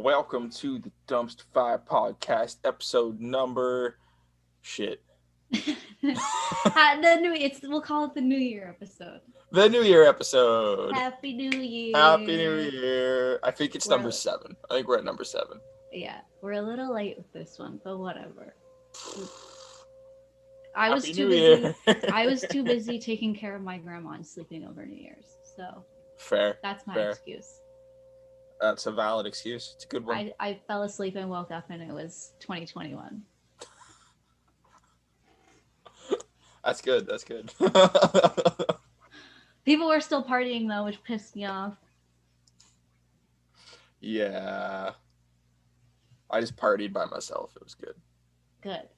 Welcome to the Dumpster Fire Podcast, episode number shit. We'll call it the New Year episode. The New Year episode. Happy New Year. Happy New Year. I think it's number 7. I think we're at number 7. Yeah, we're a little late with this one, but whatever. I was too busy taking care of my grandma and sleeping over New Year's. So fair. That's my fair. excuse. That's a valid excuse. It's a good one. I fell asleep and woke up and it was 2021. That's good. That's good. People were still partying though, which pissed me off. Yeah. I just partied by myself. It was good. Good.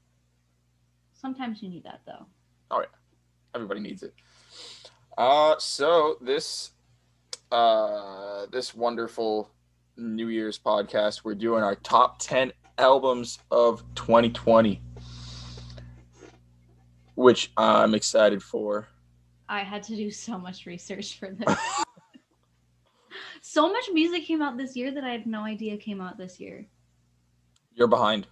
Sometimes you need that though. Oh yeah. Everybody needs it. So this wonderful New Year's podcast, we're doing our top 10 albums of 2020, which I'm excited for. I had to do so much research for this. So much music came out this year that I had no idea came out this year. You're behind.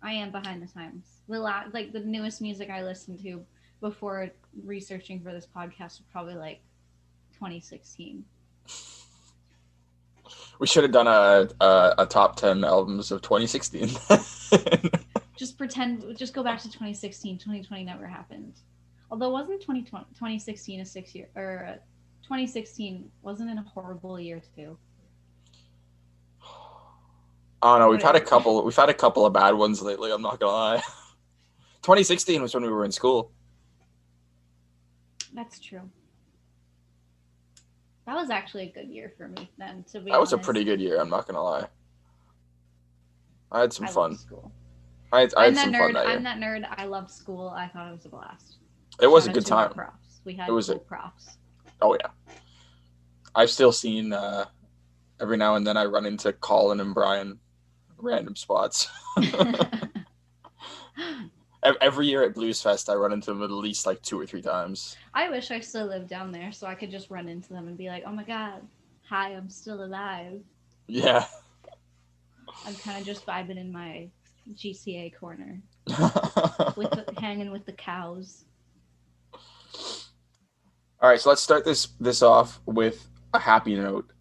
I am behind the times. The newest music I listened to before researching for this podcast was probably like 2016. We should have done a top 10 albums of 2016. Just go back to 2016. 2020 never happened. Although wasn't 2016 a 6-year, or 2016 wasn't it a horrible year too? Oh no, we've had a couple of bad ones lately, I'm not gonna lie. 2016 was when we were in school. That's true. That was actually a good year for me then, to be honest. That was a pretty good year, I'm not gonna lie. I had some fun. School. I had some fun that year. I'm that nerd. I loved school. I thought it was a blast. It was a good time. We had cool props. Oh yeah. I've still seen every now and then I run into Colin and Brian random spots. Every year at Blues Fest, I run into them at least like 2 or 3 times. I wish I still lived down there so I could just run into them and be like, oh my god, hi, I'm still alive. Yeah. I'm kind of just vibing in my GCA corner. Hanging with the cows. All right, so let's start this off with a happy note.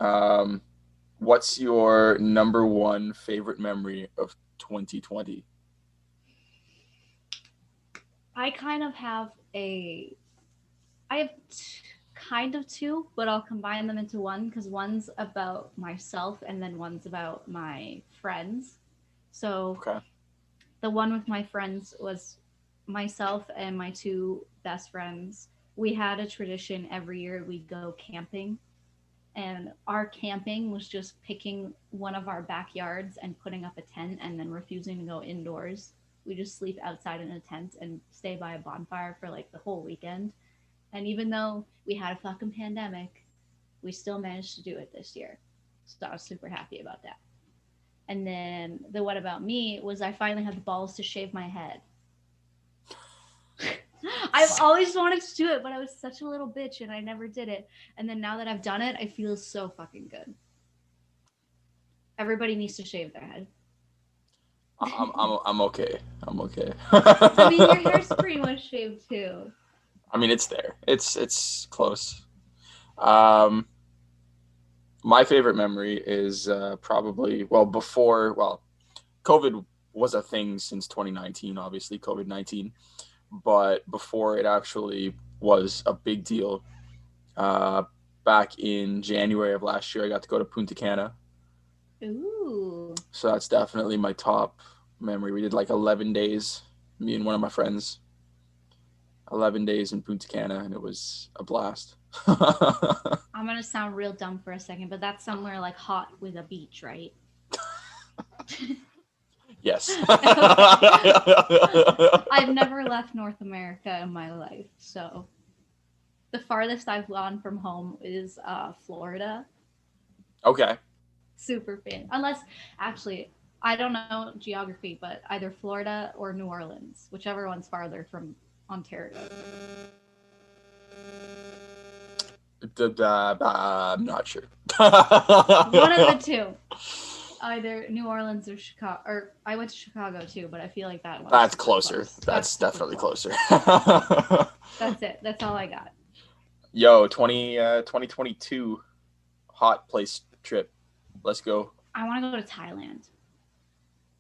What's your number 1 favorite memory of 2020? I have kind of 2, but I'll combine them into one because one's about myself and then one's about my friends. So okay. The one with my friends was myself and my 2 best friends. We had a tradition every year we'd go camping. And our camping was just picking one of our backyards and putting up a tent and then refusing to go indoors. We just sleep outside in a tent and stay by a bonfire for like the whole weekend. And even though we had a fucking pandemic, we still managed to do it this year. So I was super happy about that. And then the what about me was I finally had the balls to shave my head. I've always wanted to do it, but I was such a little bitch and I never did it. And then now that I've done it, I feel so fucking good. Everybody needs to shave their head. I'm okay. I'm okay. I mean, your hair's pretty much shaved too. I mean, it's there. It's close. My favorite memory is probably before COVID was a thing since 2019, obviously COVID-19, but before it actually was a big deal. Back in January of last year, I got to go to Punta Cana. Ooh. So that's definitely my top memory. We did like 11 days, me and one of my friends. 11 days in Punta Cana, and it was a blast. I'm going to sound real dumb for a second, but that's somewhere like hot with a beach, right? Yes. I've never left North America in my life, so the farthest I've gone from home is Florida. Okay. Super fan. Unless, actually, I don't know geography, but either Florida or New Orleans, whichever one's farther from Ontario. I'm not sure. One of the two. either New Orleans or Chicago. Or I went to Chicago too, but I feel like that one's That's super closer. close. That's That's super definitely close. closer. That's it. That's all I got. Yo, 2022 hot place trip. Let's go. I want to go to Thailand.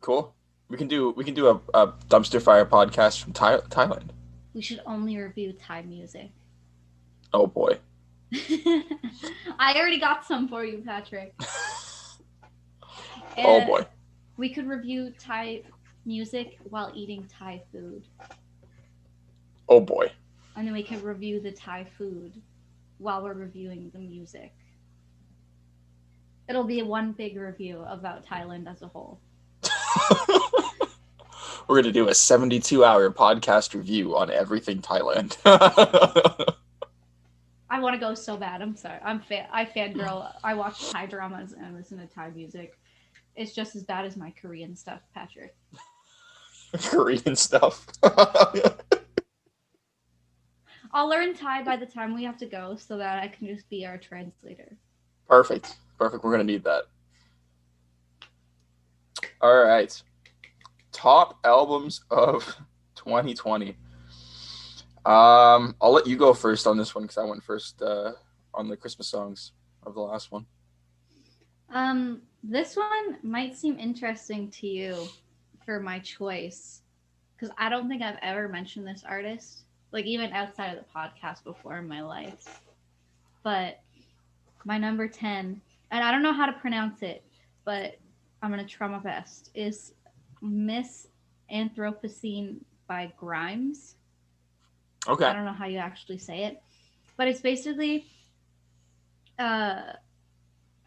Cool. We can do a dumpster fire podcast from Thailand. We should only review Thai music. Oh boy. I already got some for you, Patrick. Oh And boy. we could review Thai music while eating Thai food. Oh boy. And then we could review the Thai food while we're reviewing the music. It'll be one big review about Thailand as a whole. We're gonna do a 72-hour podcast review on everything Thailand. I want to go so bad. I'm sorry. I fangirl. I watch Thai dramas and listen to Thai music. It's just as bad as my Korean stuff, Patrick. Korean stuff. I'll learn Thai by the time we have to go so that I can just be our translator. Perfect. Perfect. We're gonna need that. All right. Top albums of 2020. I'll let you go first on this one because I went first on the Christmas songs of the last one. This one might seem interesting to you for my choice because I don't think I've ever mentioned this artist, like even outside of the podcast before in my life. But my number 10, and I don't know how to pronounce it, but I'm gonna try my best, is Miss Anthropocene by Grimes. Okay. I don't know how you actually say it, but it's basically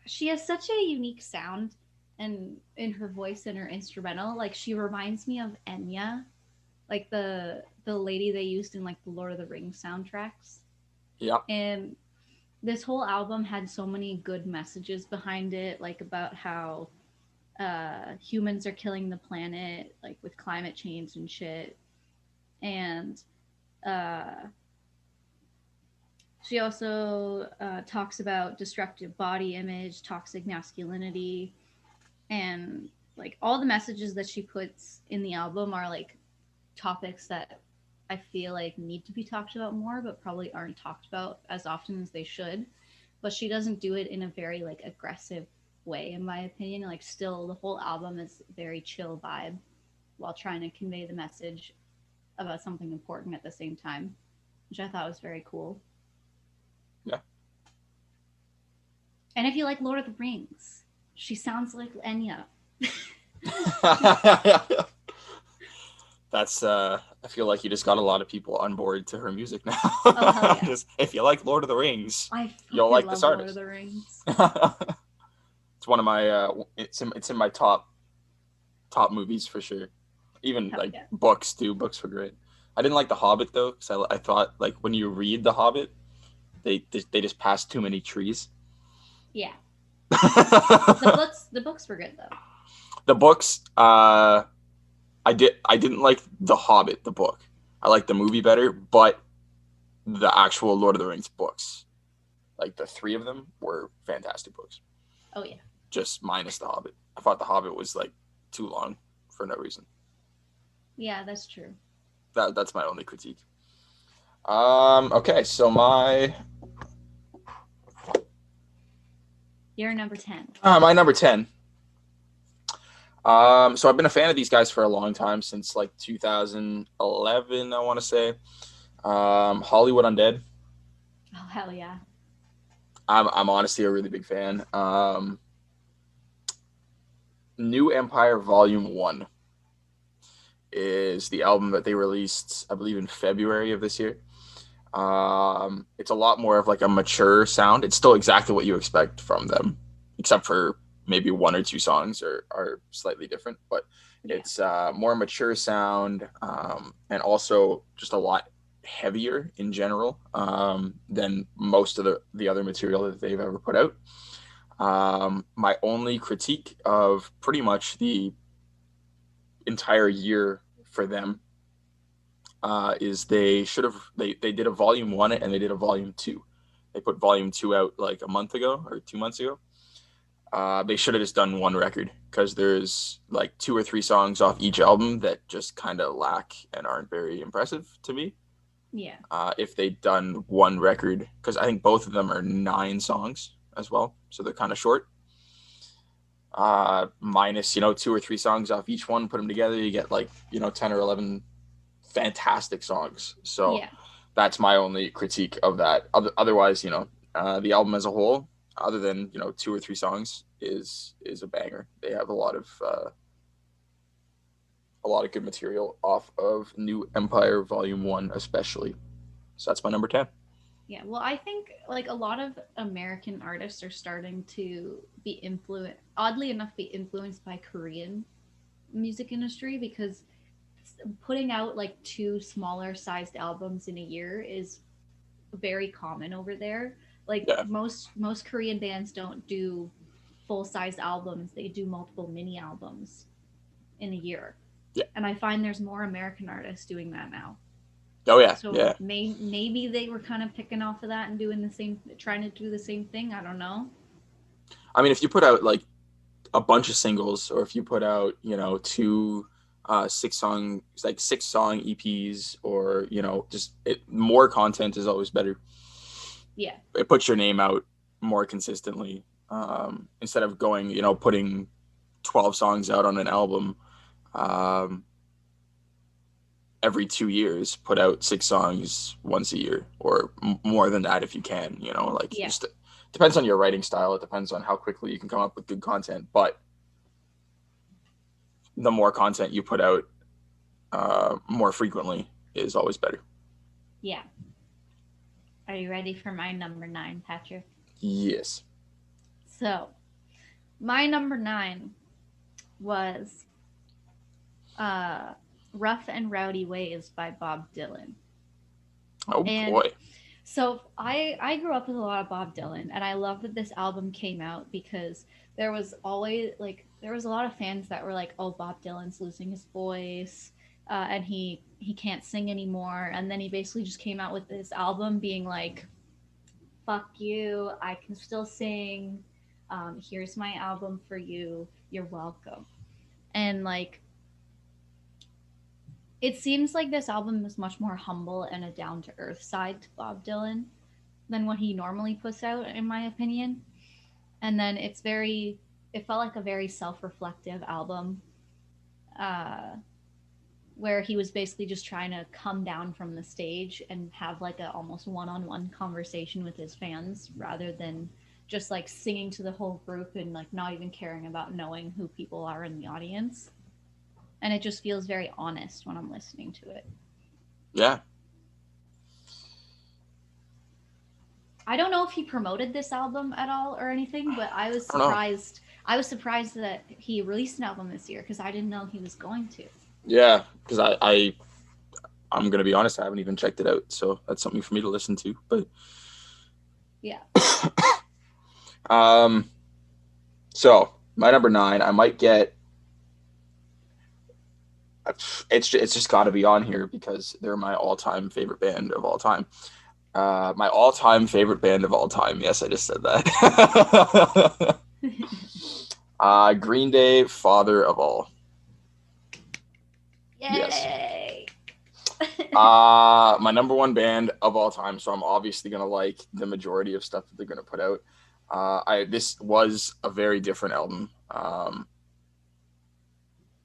she has such a unique sound and in her voice and her instrumental. Like she reminds me of Enya, like the lady they used in like the Lord of the Rings soundtracks. Yeah. And this whole album had so many good messages behind it, like about how humans are killing the planet, like with climate change and shit. And she also talks about destructive body image, toxic masculinity, and like all the messages that she puts in the album are like topics that I feel like need to be talked about more, but probably aren't talked about as often as they should. But she doesn't do it in a very like aggressive way, in my opinion. Like still, the whole album is very chill vibe while trying to convey the message about something important at the same time, which I thought was very cool. Yeah. And if you like Lord of the Rings, she sounds like Enya. That's I feel like you just got a lot of people on board to her music now. Oh hell yeah! Just, if you like Lord of the Rings, I you'll like love this Lord artist. of the Rings. It's one of my it's in my top movies for sure. Even Hell like yeah. books too. Books were great. I didn't like The Hobbit though because I thought like when you read The Hobbit, they just pass too many trees. Yeah. The books were good though. The books, I didn't like The Hobbit, the book. I liked the movie better, but the actual Lord of the Rings books, like the three of them, were fantastic books. Oh yeah. Just minus The Hobbit. I thought The Hobbit was like too long for no reason. Yeah, that's true. That's my only critique. Okay, so You're number 10. my number 10. So I've been a fan of these guys for a long time, since like 2011, I want to say. Hollywood Undead. Oh hell yeah. I'm honestly a really big fan. New Empire Volume 1 is the album that they released, I believe, in February of this year. It's a lot more of like a mature sound. It's still exactly what you expect from them, except for maybe one or two songs are slightly different, but it's more mature sound, and also just a lot heavier in general than most of the other material that they've ever put out. My only critique of pretty much the entire year for them is they should have they did a volume 1 and they did a volume 2. They put volume 2 out like a month ago or 2 months ago. They should have just done one record because there's like 2 or 3 songs off each album that just kind of lack and aren't very impressive to me. Yeah. If they'd done one record, because I think both of them are 9 songs as well, so they're kind of short. Minus 2 or 3 songs off each one, put them together, you get like 10 or 11 fantastic songs. So Yeah. that's my only critique of that. Otherwise, the album as a whole, other than 2 or 3 songs, is a banger. They have a lot of good material off of New Empire Volume 1 especially. So that's my number 10. Yeah, well, I think like a lot of American artists are starting to be influenced, oddly enough, be influenced by Korean music industry because putting out like two smaller sized albums in a year is very common over there. Like Yeah. most Korean bands don't do full size albums; they do multiple mini albums in a year, Yeah. and I find there's more American artists doing that now. Oh yeah. So Yeah. maybe they were kind of picking off of that and doing the same, trying to do the same thing. I don't know. I mean, if you put out like a bunch of singles, or if you put out, two 6 song, like 6 song EPs, or just more content is always better. Yeah, It puts your name out more consistently, instead of going, putting 12 songs out on an album. Um, every 2 years, put out 6 songs once a year, or more than that if you can. Like, yeah, just depends on your writing style. It depends on how quickly you can come up with good content. But the more content you put out, more frequently, is always better. yeah. Are you ready for my number nine, Patrick? Yes. So my number nine was uh, "Rough and Rowdy Ways" by Bob Dylan, Oh and boy. so I grew up with a lot of Bob Dylan, and I love that this album came out because there was always like there was a lot of fans that were like, "Oh, Bob Dylan's losing his voice, and he can't sing anymore." And then he basically just came out with this album, being like, "Fuck you, I can still sing. Here's my album for you. You're welcome." And like it seems like this album is much more humble and a down to earth side to Bob Dylan than what he normally puts out, in my opinion. And then it felt like a very self reflective album, uh, where he was basically just trying to come down from the stage and have like a almost one on one conversation with his fans rather than just like singing to the whole group and like not even caring about knowing who people are in the audience. And it just feels very honest when I'm listening to it. Yeah. I don't know if he promoted this album at all or anything, but I was I don't know. surprised. I was surprised that he released an album this year because I didn't know he was going to. Yeah, because I'm gonna be honest, I haven't even checked it out, so that's something for me to listen to. But Yeah. um, so my number 9, I might get. It's just got to be on here because they're my all-time favorite band of all time. My all-time favorite band of all time. Yes, I just said that. Green Day, Father of All. Yes. Yay! My number one band of all time, so I'm obviously gonna like the majority of stuff that they're gonna put out. This was a very different album,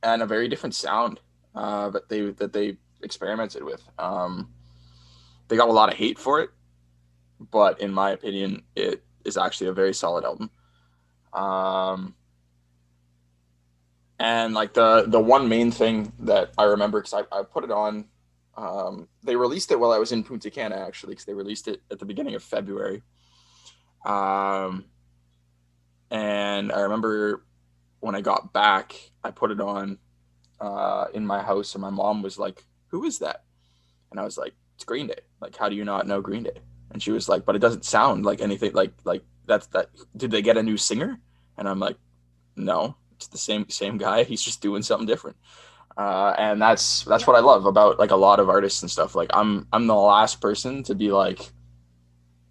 and a very different sound, that they experimented with. They got a lot of hate for it, but in my opinion, it is actually a very solid album. Um, and like the one main thing that I remember, because I put it on. They released it while I was in Punta Cana, actually, because they released it at the beginning of February. Um, and I remember when I got back, I put it on, in my house, and my mom was like, "Who is that?" And I was like, "It's Green Day. Like, how do you not know Green Day?" And she was like, "But it doesn't sound like anything like that's that. Did they get a new singer?" And I'm like, "No, it's the same guy. He's just doing something different." And that's Yep. what I love about like a lot of artists and stuff. Like, I'm the last person to be like,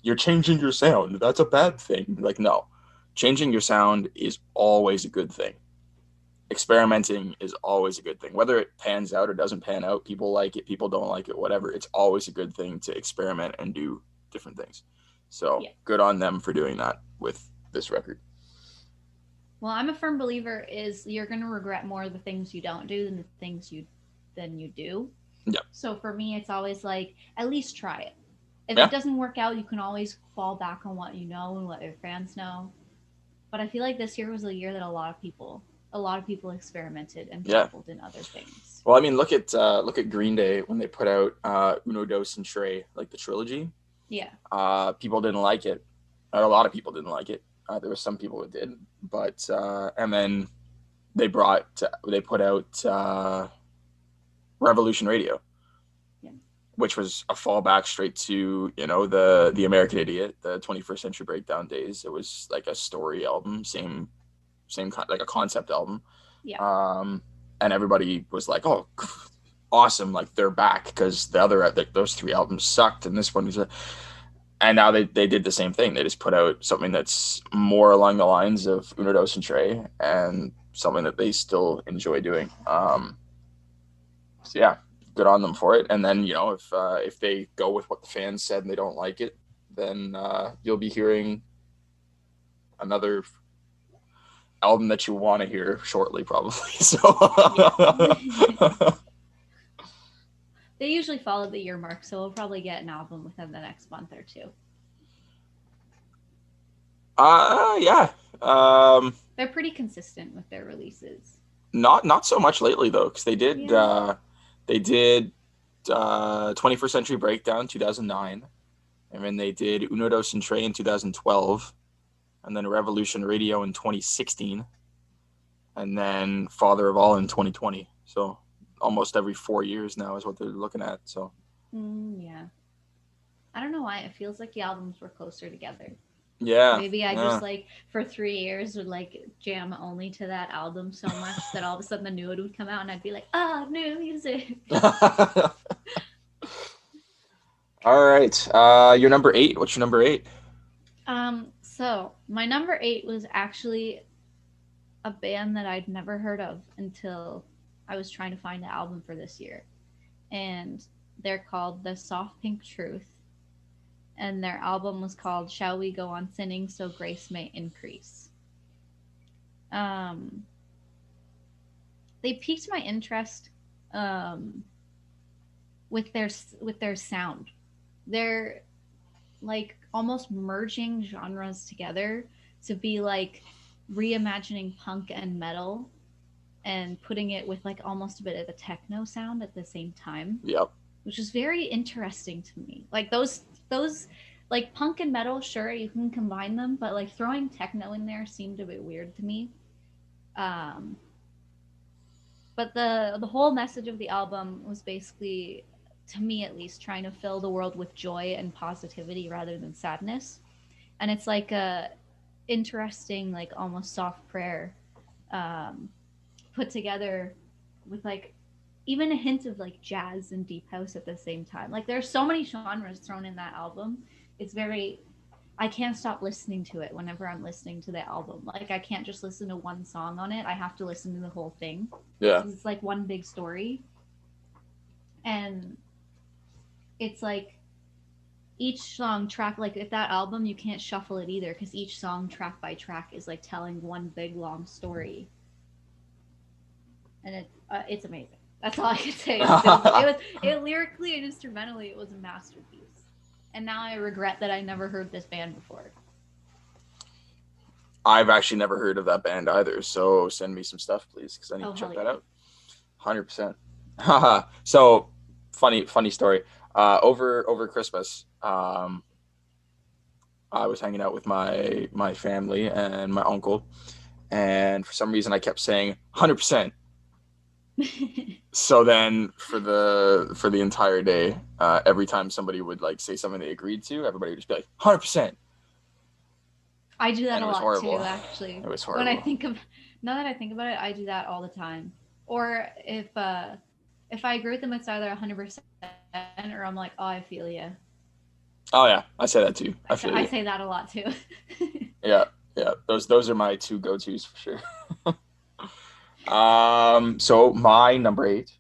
"You're changing your sound. That's a bad thing." Like, no, changing your sound is always a good thing. Experimenting is always a good thing. Whether it pans out or doesn't pan out, people like it, people don't like it, whatever. It's always a good thing to experiment and do different things. So Yeah. good on them for doing that with this record. Well, I'm a firm believer is you're gonna regret more of the things you don't do than the things you do. Yeah. So for me, it's always like at least try it. If it Yeah. doesn't work out, you can always fall back on what you know and what your fans know. But I feel like this year was a year that a lot of people experimented and Yeah. dabbled in other things. Well, I mean, look at Green Day when they put out Uno Dos and Tre, like the trilogy. Yeah. People didn't like it. A lot of people didn't like it. There were some people that did, but and then they put out Revolution Radio, Yeah. which was a fallback straight to the American Idiot, the 21st Century Breakdown days. It was like a story album, same like a concept album. Yeah. And everybody was like, "Oh, awesome! Like they're back," because the other those three albums sucked, and this one was. And now they did the same thing. They just put out something that's more along the lines of Uno Dos and Tre, and something that they still enjoy doing. So yeah, good on them for it. And then if they go with what the fans said and they don't like it, then you'll be hearing another album that you want to hear shortly, probably. So They usually follow the year mark, so we'll probably get an album within the next month or two. yeah. They're pretty consistent with their releases. Not so much lately though, because Yeah. they did 21st Century Breakdown 2009, and then they did Uno Dos and Tre in 2012, and then Revolution Radio in 2016, and then Father of All in 2020. So almost every 4 years now is what they're looking at. So Yeah. I don't know why it feels like the albums were closer together. yeah, Maybe I yeah. just like for 3 years would like jam only to that album so much that all of a sudden the new one would come out and I'd be like, ah, new music. All right. Your number 8. What's your number 8? So my number 8 was actually a band that I'd never heard of until I was trying to find the album for this year. And they're called The Soft Pink Truth. And their album was called Shall We Go On Sinning So Grace May Increase. Um, they piqued my interest um, with their sound. They're like almost merging genres together to be like reimagining punk and metal and putting it with like almost a bit of a techno sound at the same time, Yep. which is very interesting to me. Like those like punk and metal, sure you can combine them, but like throwing techno in there seemed a bit weird to me. Um, but the whole message of the album was basically, to me at least, trying to fill the world with joy and positivity rather than sadness. And it's like a interesting, like almost soft prayer, um, put together with like even a hint of like jazz and deep house at the same time. Like there's so many genres thrown in that album. It's very, I can't stop listening to it whenever I'm listening to the album. Like I can't just listen to one song on it. I have to listen to the whole thing. Yeah. It's like one big story. And it's like each song track, like if that album you can't shuffle it either because each song track by track is like telling one big long story. And it's amazing. That's all I can say. It lyrically and instrumentally it was a masterpiece. And now I regret that I never heard this band before. I've actually never heard of that band either, so send me some stuff, please, because I need to check that out. 100%. So, funny story. Over Christmas, I was hanging out with my family and my uncle, and for some reason I kept saying 100%. So then for the entire day, every time somebody would like say something they agreed to, everybody would just be like 100%. I do that And a it was lot horrible. too, actually. It was horrible. Now that I think about it, I do that all the time. Or if I agree with them, it's either 100% or I'm like, oh, I feel you. Oh yeah, I say that too. I feel you. I say that a lot too. Yeah, Yeah, those are my two go-tos for sure. So my number eight.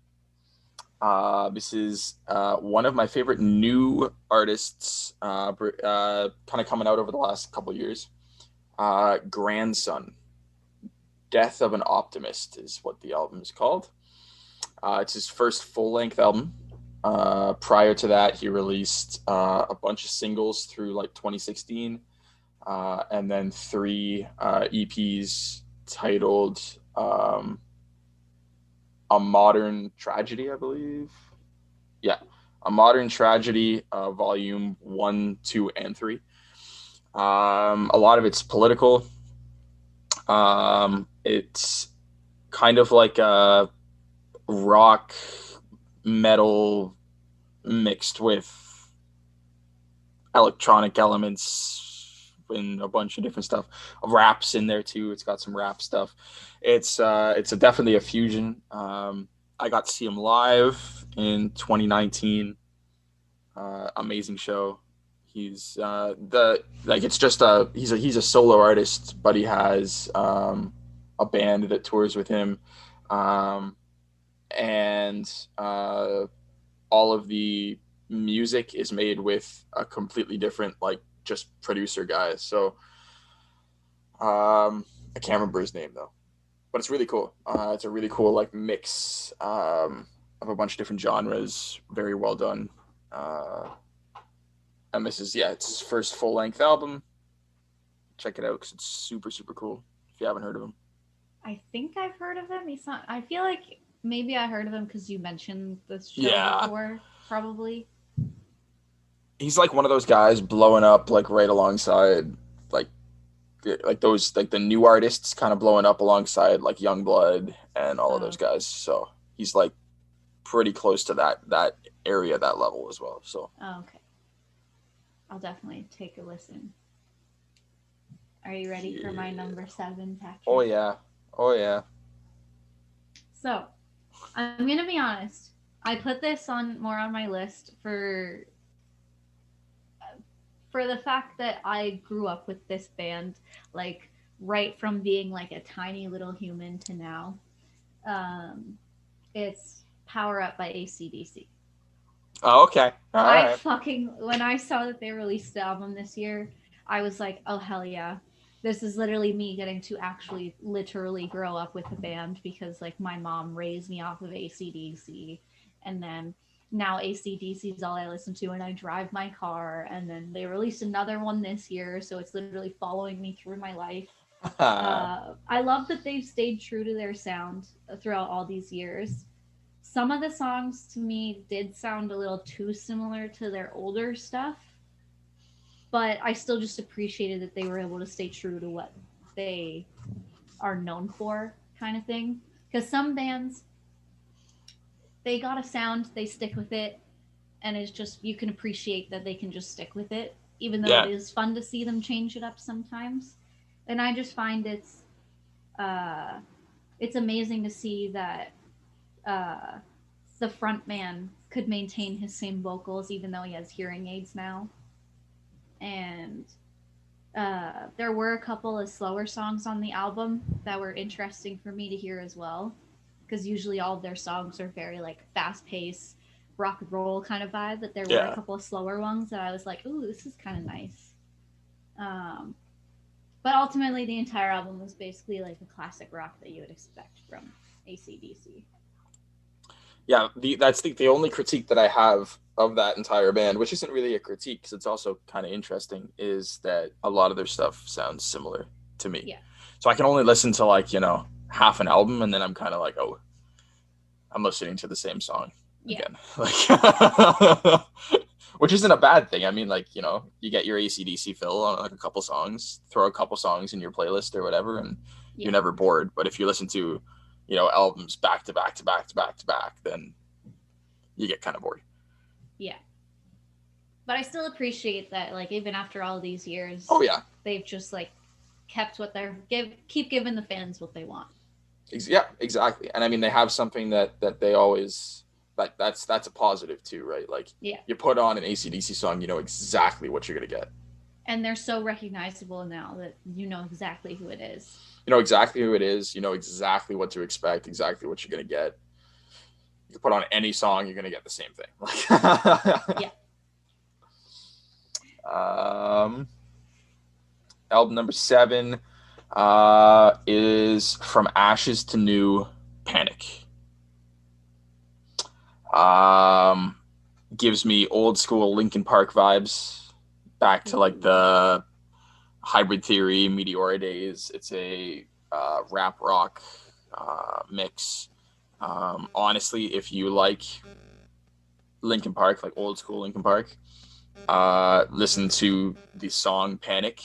This is one of my favorite new artists, kind of coming out over the last couple years. Grandson, Death of an Optimist is what the album is called. It's his first full-length album. Prior to that, he released a bunch of singles through like 2016, and then three EPs titled A Modern Tragedy, I believe. Yeah, A Modern Tragedy, Volume 1, 2, and 3. A lot of it's political. It's kind of like a rock metal mixed with electronic elements and a bunch of different stuff. Raps in there too. It's got some rap stuff. It's definitely a fusion. I got to see him live in 2019. Amazing show. He's the like it's just a he's a solo artist, but he has a band that tours with him, um, and all of the music is made with a completely different like just producer guy. So I can't remember his name though, but it's really cool. It's a really cool like mix of a bunch of different genres. Very well done. Uh, and this is it's his first full length album. Check it out because it's super super cool. If you haven't heard of him, I think I've heard of him. He's not. I feel like maybe I heard of him because you mentioned this show yeah, before. Probably. he's like one of those guys blowing up like right alongside like those like the new artists kind of blowing up alongside like Youngblood and all of Oh, those guys. So he's like pretty close to that area, that level as well. So oh, okay. I'll definitely take a listen. Are you ready for my yeah. number seven, Oh Patrick? yeah. Oh yeah. So, I'm gonna be honest. I put this on more on my list for the fact that I grew up with this band, like right from being like a tiny little human to now. Um, it's Power Up by ACDC. Oh, okay. All I right. fucking when I saw that they released the album this year, I was like, oh hell yeah. This is literally me getting to actually literally grow up with a band because like my mom raised me off of ACDC, and then now ACDC is all I listen to and I drive my car, and then they released another one this year, so it's literally following me through my life. I love that they've stayed true to their sound throughout all these years. Some of the songs to me did sound a little too similar to their older stuff, but I still just appreciated that they were able to stay true to what they are known for, kind of thing. Because some bands, they got a sound, they stick with it, and it's just, you can appreciate that they can just stick with it, even though it Yeah. is fun to see them change it up sometimes. And I just find uh, it's amazing to see that uh, the front man could maintain his same vocals even though he has hearing aids now. And there were a couple of slower songs on the album that were interesting for me to hear as well, because usually all of their songs are very like fast paced rock and roll kind of vibe. But there were a Yeah. couple of slower ones that I was like, ooh, this is kind of nice. Um, but ultimately, the entire album was basically like a classic rock that you would expect from ACDC. Yeah. The only critique that I have of that entire band, which isn't really a critique because it's also kind of interesting, is that a lot of their stuff sounds similar to me. Yeah, So I can only listen to like half an album, and then I'm kind of like, oh, I'm listening to the same song yeah, again, like, which isn't a bad thing. I mean, like you get your ACDC fill on like a couple songs, throw a couple songs in your playlist or whatever, and you're yeah, never bored. But if you listen to, albums back to back to back to back to back, then you get kind of bored. yeah. But I still appreciate that, like even after all these years, Oh yeah, they've just like kept what they're keep giving the fans what they want. yeah, exactly. And I mean, they have something that they always that's a positive too, right? Like Yeah, you put on an ACDC song, you know exactly what you're gonna get. And they're so recognizable now that you know exactly who it is. You know exactly who it is. You know exactly what to expect, exactly what you're gonna get. You put on any song, you're gonna get the same thing. Yeah. um, album number 7 is From Ashes to New, Panic. Um, gives me old school Linkin Park vibes, back to like the Hybrid Theory, Meteora days. It's a rap rock mix. Honestly, if you like Linkin Park, like old school Linkin Park, listen to the song Panic,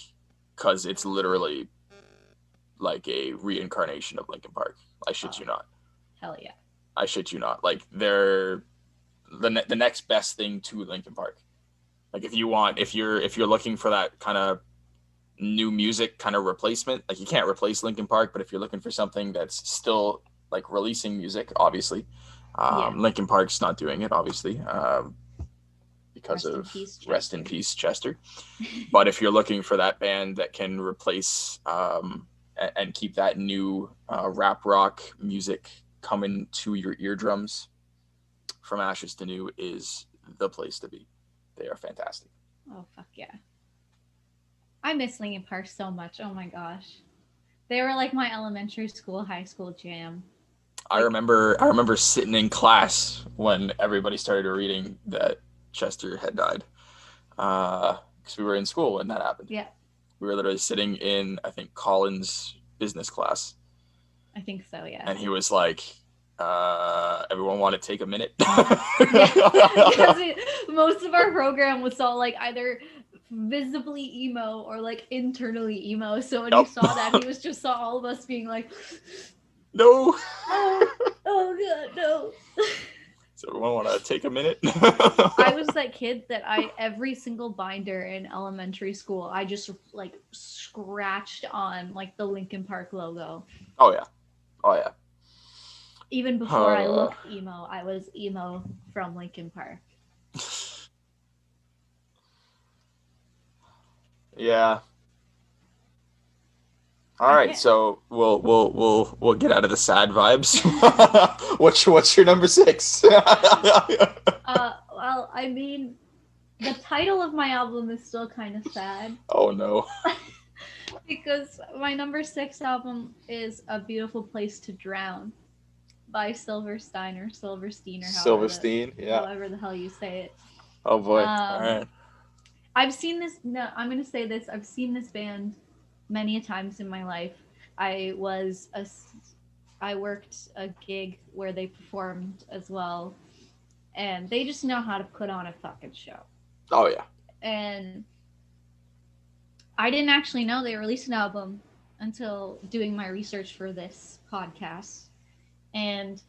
because it's literally like a reincarnation of Linkin Park. I shit Oh, you not. hell yeah. I shit you not. Like they're the next best thing to Linkin Park. Like if you're looking for that kind of new music kind of replacement, like you can't replace Linkin Park, but if you're looking for something that's still like releasing music, obviously, Yeah. Linkin Park's not doing it, obviously, because Rest in of peace, rest in Chester. peace, Chester. But if you're looking for that band that can replace and keep that new rap rock music coming to your eardrums, From Ashes to New is the place to be. They are fantastic. Oh, fuck yeah. I miss Linkin Park so much. Oh my gosh. They were like my elementary school, high school jam. Like, I remember sitting in class when everybody started reading that Chester had died. Because we were in school when that happened. yeah, We were literally sitting in, I think, Colin's business class, I think so, yeah. and he was like, "Everyone want to take a minute?" Yeah, because most of our program was all like either visibly email or like internally email. So when he Yep. saw that, he was just saw all of us being like, No. "Oh, oh god, no." So everyone want to take a minute? I was that kid that I every single binder in elementary school, I just like scratched on like the Linkin Park logo. Oh yeah. Oh yeah. Even before I looked emo, I was emo from Linkin Park. Yeah. All I right, can't. so we'll get out of the sad vibes. What's your number 6? Well, I mean, the title of my album is still kind of sad Oh no. because my number 6 album is A Beautiful Place to Drown by Silverstein or Silverstein or Silverstein, yeah. however the hell you say it. Oh boy. All Um, right. I've seen this. No, I'm gonna say this. I've seen this band many a times in my life. I was a, I worked a gig where they performed as well, and they just know how to put on a fucking show. Oh yeah. And I didn't actually know they released an album until doing my research for this podcast. And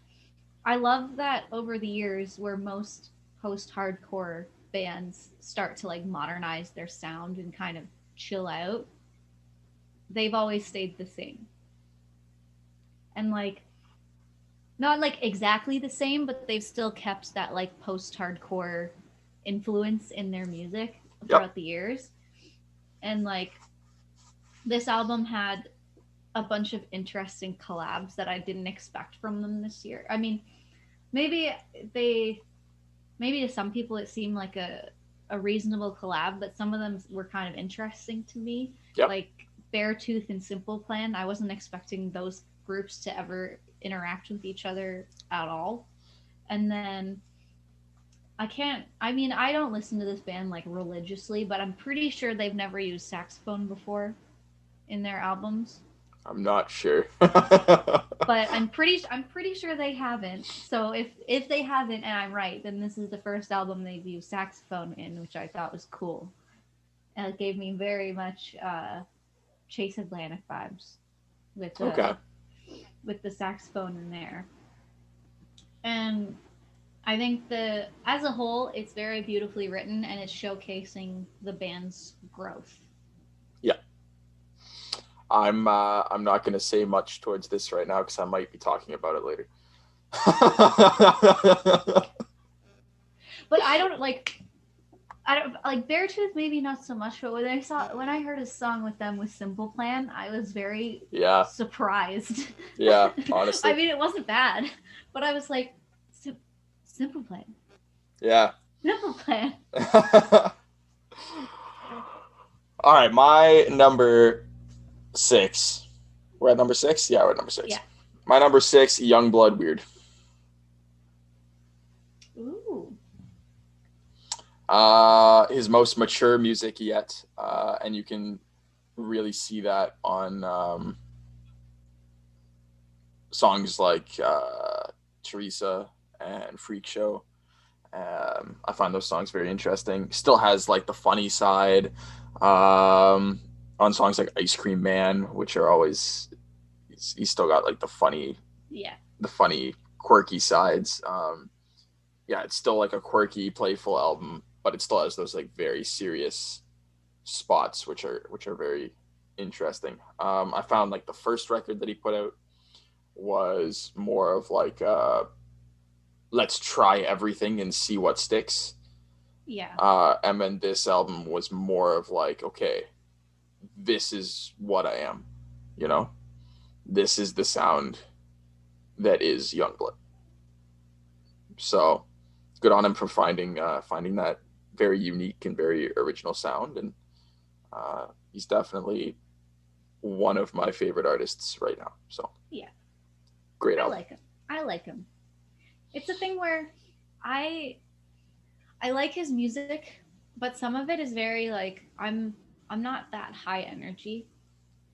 I love that over the years, where most post hardcore bands start to like modernize their sound and kind of chill out, they've always stayed the same. And like, not like exactly the same, but they've still kept that like post hardcore influence in their music Yep. throughout the years. And like, this album had a bunch of interesting collabs that I didn't expect from them this year. I mean, maybe they maybe to some people it seemed like a reasonable collab, but some of them were kind of interesting to me. Yep. Like Beartooth and Simple Plan, I wasn't expecting those groups to ever interact with each other at all. And then I mean, I don't listen to this band like religiously, but I'm pretty sure they've never used saxophone before in their albums. I'm not sure. But I'm pretty sure they haven't. So if they haven't and I'm right, then this is the first album they've used saxophone in, which I thought was cool. And it gave me very much Chase Atlantic vibes with Okay. the saxophone in there. And I think the as a whole, it's very beautifully written and it's showcasing the band's growth. Yeah. I'm not going to say much towards this right now because I might be talking about it later. But I don't like I don't like Beartooth, maybe not so much, but when I heard a song with them with Simple Plan, I was very Yeah, surprised. yeah, I honestly, mean, it wasn't bad, but I was like, Simple Plan, yeah. Simple Plan. All right, my number six. We're at number six. Yeah, we're at number Yeah. six. My number six, Young Blood Weird. Ooh. His most mature music yet, and you can really see that on songs like Teresa and Freak Show. I find those songs very interesting. Still has like the funny side on songs like Ice Cream Man, which are always he's still got like Yeah. the funny quirky sides. Yeah, it's still like a quirky, playful album, but it still has those like very serious spots, which are very interesting. I found like the first record that he put out was more of like let's try everything and see what sticks. Yeah. And then this album was more of like, okay, this is what I am, you know, this is the sound that is Youngblood. So good on him for finding that very unique and very original sound, and he's definitely one of my favorite artists right now. So Yeah. great I album. like him. I like him. It's a thing where I I like his music, but some of it is very like I'm not that high energy,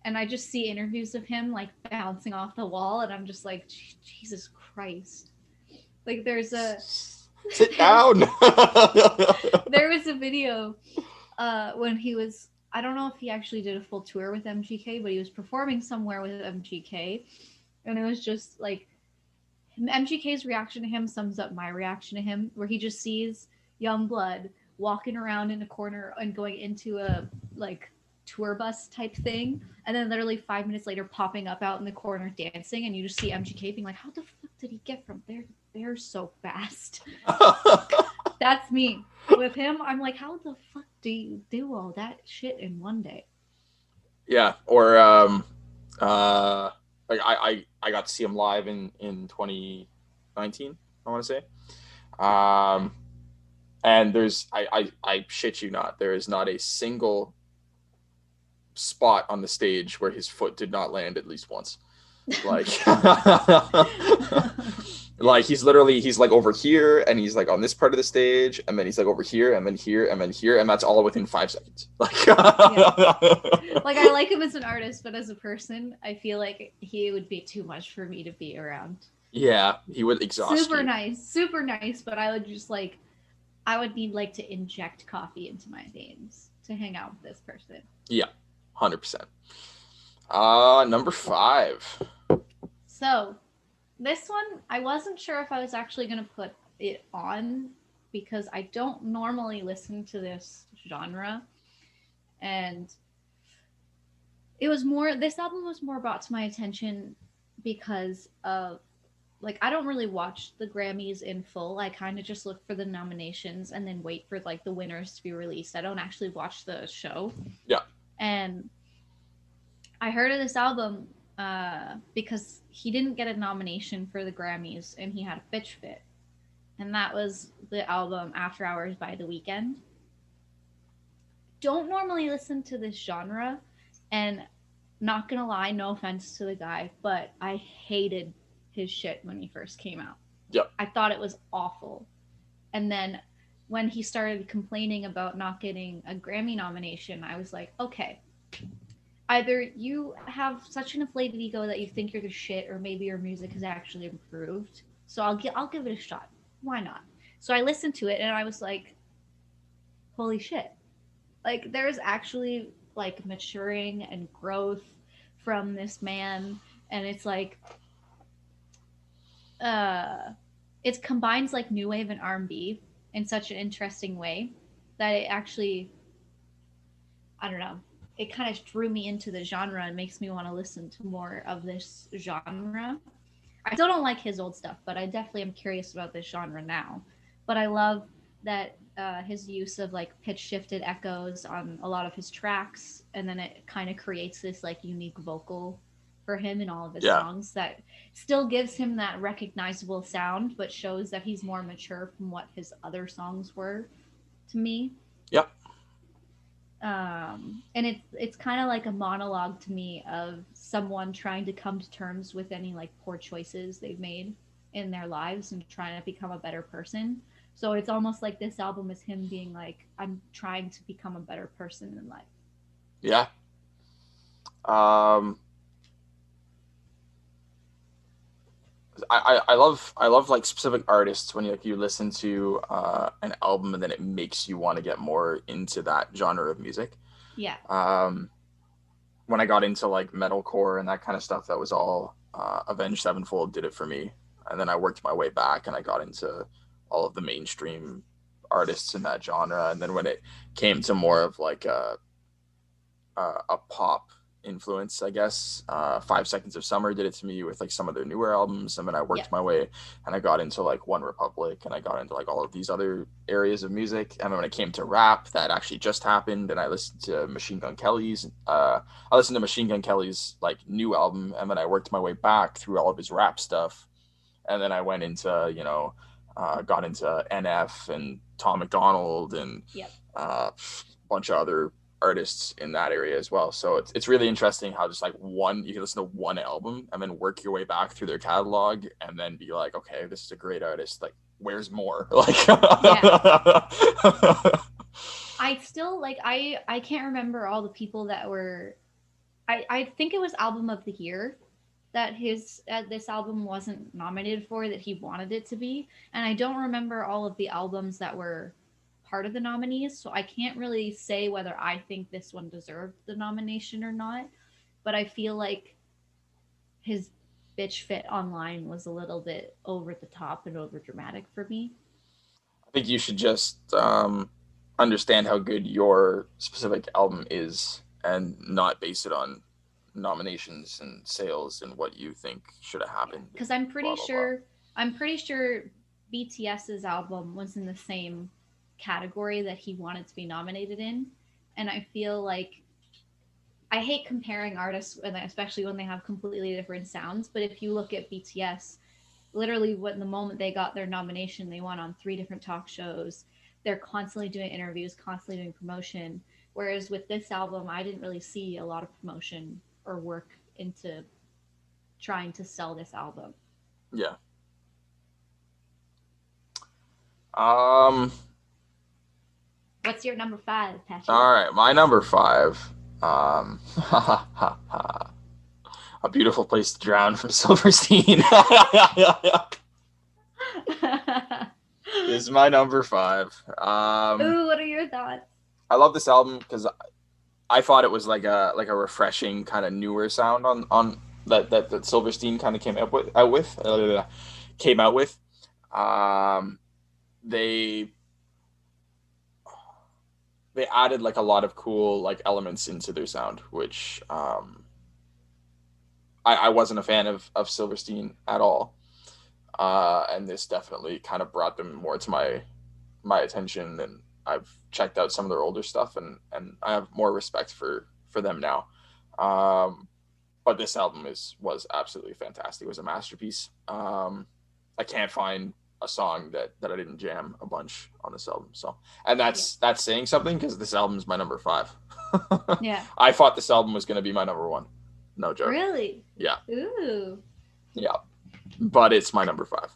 and I just see interviews of him like bouncing off the wall, and I'm just like, Jesus Christ! Like Sit down. there was a video when he was, I don't know if he actually did a full tour with MGK, but he was performing somewhere with MGK, and it was just like MGK's reaction to him sums up my reaction to him, where he just sees young blood walking around in a corner and going into a like tour bus type thing, and then literally 5 minutes later popping up out in the corner dancing, and you just see MGK being like, "How the fuck did he get from there so fast?" That's me. With him, I'm like, "How the fuck do you do all that shit in one day?" Yeah, or uh like I got to see him live in 2019, I want to say. Um and I shit you not, there is not a single spot on the stage where his foot did not land at least once. Like like he's like over here and he's like on this part of the stage and then he's like over here and then here and then here and that's all within 5 seconds. Like Yeah. Like I like him as an artist, but as a person, I feel like he would be too much for me to be around. yeah, he would exhaust you. Super nice, but I would just like I would need like to inject coffee into my veins to hang out with this person. Yeah, 100%. Number five. So, this one I wasn't sure if I was actually going to put it on because I don't normally listen to this genre, and this album was more brought to my attention because of like I don't really watch the Grammys in full. I kind of just look for the nominations and then wait for like the winners to be released. I don't actually watch the show. Yeah. And I heard of this album because he didn't get a nomination for the Grammys and he had a bitch fit. And that was the album After Hours by The Weeknd. Don't normally listen to this genre, and not gonna lie, no offense to the guy, but I hated his shit when he first came out. Yep. I thought it was awful. And then when he started complaining about not getting a Grammy nomination, I was like, okay, either you have such an inflated ego that you think you're the shit, or maybe your music has actually improved. So I'll give it a shot. Why not? So I listened to it and I was like, holy shit. Like there's actually like maturing and growth from this man, and it's like uh it combines like new wave and R&B in such an interesting way that it actually, I don't know, it kind of drew me into the genre and makes me want to listen to more of this genre. I still don't like his old stuff, but I definitely am curious about this genre now. But I love that his use of like pitch shifted echoes on a lot of his tracks, and then it kind of creates this like unique vocal for him in all of his Yeah. songs that still gives him that recognizable sound, but shows that he's more mature from what his other songs were to me. Yep. And it's kind of like a monologue to me of someone trying to come to terms with any like poor choices they've made in their lives and trying to become a better person. So it's almost like this album is him being like, I'm trying to become a better person in life. Yeah. Um, I love like specific artists when you listen to an album and then it makes you want to get more into that genre of music. Yeah. Um, when I got into like metalcore and that kind of stuff, that was all Avenged Sevenfold did it for me, and then I worked my way back and I got into all of the mainstream artists in that genre, and then when it came to more of like a pop influence, I guess. 5 Seconds of Summer did it to me with like some of their newer albums, and then I Yeah. worked my way and I got into like One Republic, and I got into like all of these other areas of music. And then when it came to rap, that actually just happened, and I listened to Machine Gun Kelly's. I listened to Machine Gun Kelly's like new album, and then I worked my way back through all of his rap stuff, and then I went into got into NF and Tom McDonald and Yep. a bunch of other artists in that area as well. So it's really interesting how just like one you can listen to one album and then work your way back through their catalog and then be like, okay, this is a great artist. Like, where's more? Like, Yeah. I still like I can't remember all the people that were I think it was album of the year that his this album wasn't nominated for that he wanted it to be, and I don't remember all of the albums that were part of the nominees, so I can't really say whether I think this one deserved the nomination or not. But I feel like his bitch fit online was a little bit over the top and over dramatic for me. I think you should just understand how good your specific album is and not base it on nominations and sales and what you think should have Yeah, happened and because blah blah blah. I'm pretty sure BTS's album was in the same category that he wanted to be nominated in, and I feel like I hate comparing artists, especially when they have completely different sounds. But if you look at BTS, literally, when the moment they got their nomination, they went on 3 different talk shows. They're constantly doing interviews, constantly doing promotion. Whereas with this album, I didn't really see a lot of promotion or work into trying to sell this album. Yeah. Um. What's your number 5, Patrick? All right, my number five. Um. A Beautiful Place to Drown from Silverstein. This is my number five. Ooh, what are your thoughts? I love this album because I thought it was like a refreshing kind of newer sound on that Silverstein kind of came out with. Um, they they added like a lot of cool like elements into their sound, which I wasn't a fan of Silverstein at all. And this definitely kind of brought them more to my attention, and I've checked out some of their older stuff, and I have more respect for them now. Um, but this album was absolutely fantastic. It was a masterpiece. I can't find a song that I didn't jam a bunch on this album. So, and Yeah. that's saying something because this album is my number five. Yeah. I thought this album was going to be my number one. No joke. Really? Yeah, Ooh. yeah, but it's my number five.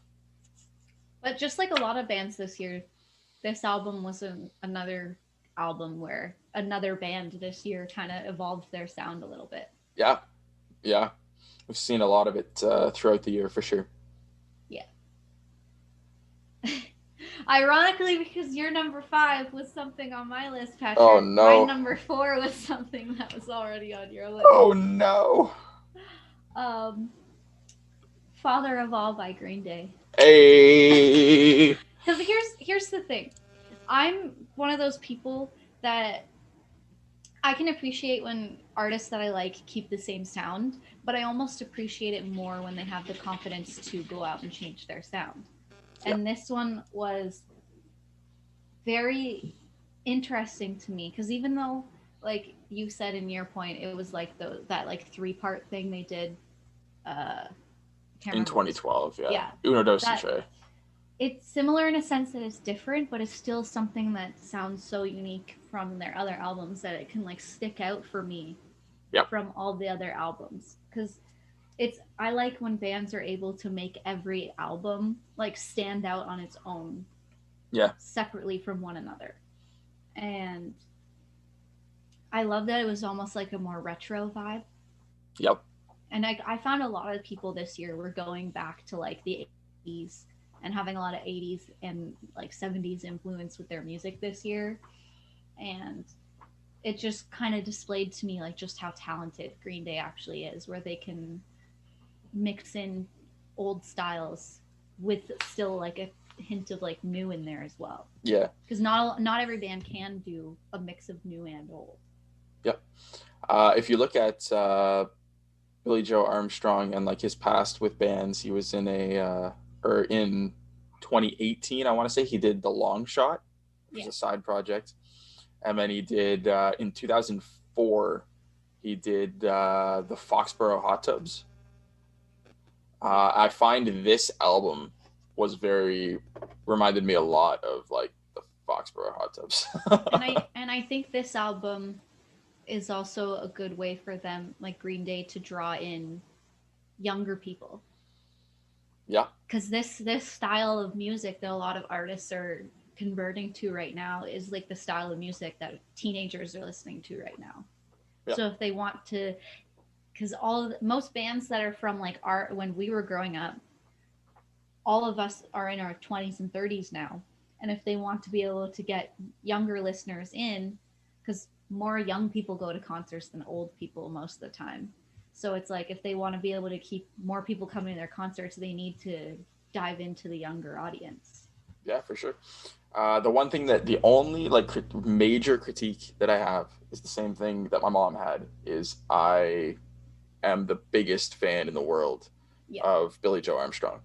But just like a lot of bands this year, this album was another album where another band this year kind of evolved their sound a little bit. Yeah, yeah. We've seen a lot of it throughout the year for sure. Yeah. Ironically, because your number 5 was something on my list, Oh Patrick, my no. number 4 was something that was already on your list. Oh no. Um, Father of All by Green Day. Hey. Because here's the thing, I'm one of those people that I can appreciate when artists that I like keep the same sound, but I almost appreciate it more when they have the confidence to go out and change their sound. Yeah. And this one was very interesting to me because even though, like you said in your point, it was like that like three-part thing they did. I can't In remember what it's. 2012, yeah. Yeah, Uno dos and that tre. it's similar in a sense that it's different, but it's still something that sounds so unique from their other albums that it can like stick out for me Yep. from all the other albums because it's I like when bands are able to make every album like stand out on its own Yeah. separately from one another. And I love that it was almost like a more retro vibe. Yep. And I found a lot of people this year were going back to like the 80s and having a lot of 80s and like 70s influence with their music this year. And it just kind of displayed to me like just how talented Green Day actually is, where they can mix in old styles with still like a hint of like new in there as well. Yeah. Because not every band can do a mix of new and old. Yep. If you look at Billy Joe Armstrong and like his past with bands, he was in or in 2018, I want to say he did The Long Shot, which Yeah. was a side project. And then he did in 2004, he did the Foxborough Hot Tubs. I find this album was very reminded me a lot of like the Foxborough Hot Tubs. And I think this album is also a good way for them, like Green Day, to draw in younger people. Yeah. Because this style of music that a lot of artists are converting to right now is like the style of music that teenagers are listening to right now. Yeah. So if they want to, because most bands that are from like our when we were growing up, all of us are in our 20s and 30s now, and if they want to be able to get younger listeners in, because more young people go to concerts than old people most of the time, so it's like if they want to be able to keep more people coming to their concerts, they need to dive into the younger audience. Yeah, for sure. The only like major critique that I have is the same thing that my mom had. Is I am the biggest fan in the world Yeah. of Billy Joe Armstrong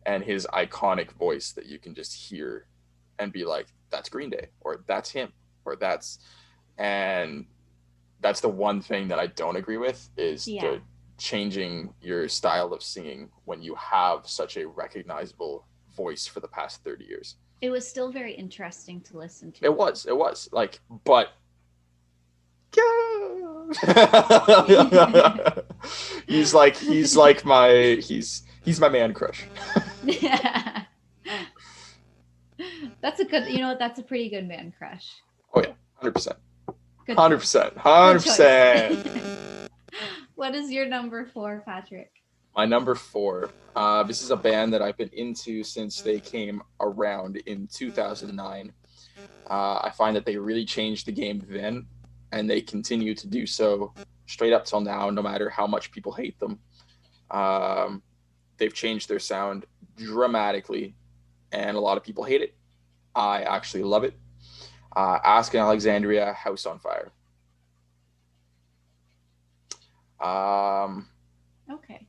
and his iconic voice that you can just hear and be like, "That's Green Day," or "That's him," or and that's the one thing that I don't agree with is Yeah. the changing your style of singing when you have such a recognizable voice for the past 30 years. It was still very interesting to listen to. It was like, but he's my man crush. Yeah. That's a good, that's a pretty good man crush. Oh yeah, 100%. Good 100%. Good 100%. choice. What is your number 4, Patrick? My number 4. This is a band that I've been into since they came around in 2009. I find that they really changed the game then, and they continue to do so straight up till now, no matter how much people hate them. They've changed their sound dramatically, and a lot of people hate it. I actually love it. Ask in Alexandria, House on Fire. Okay.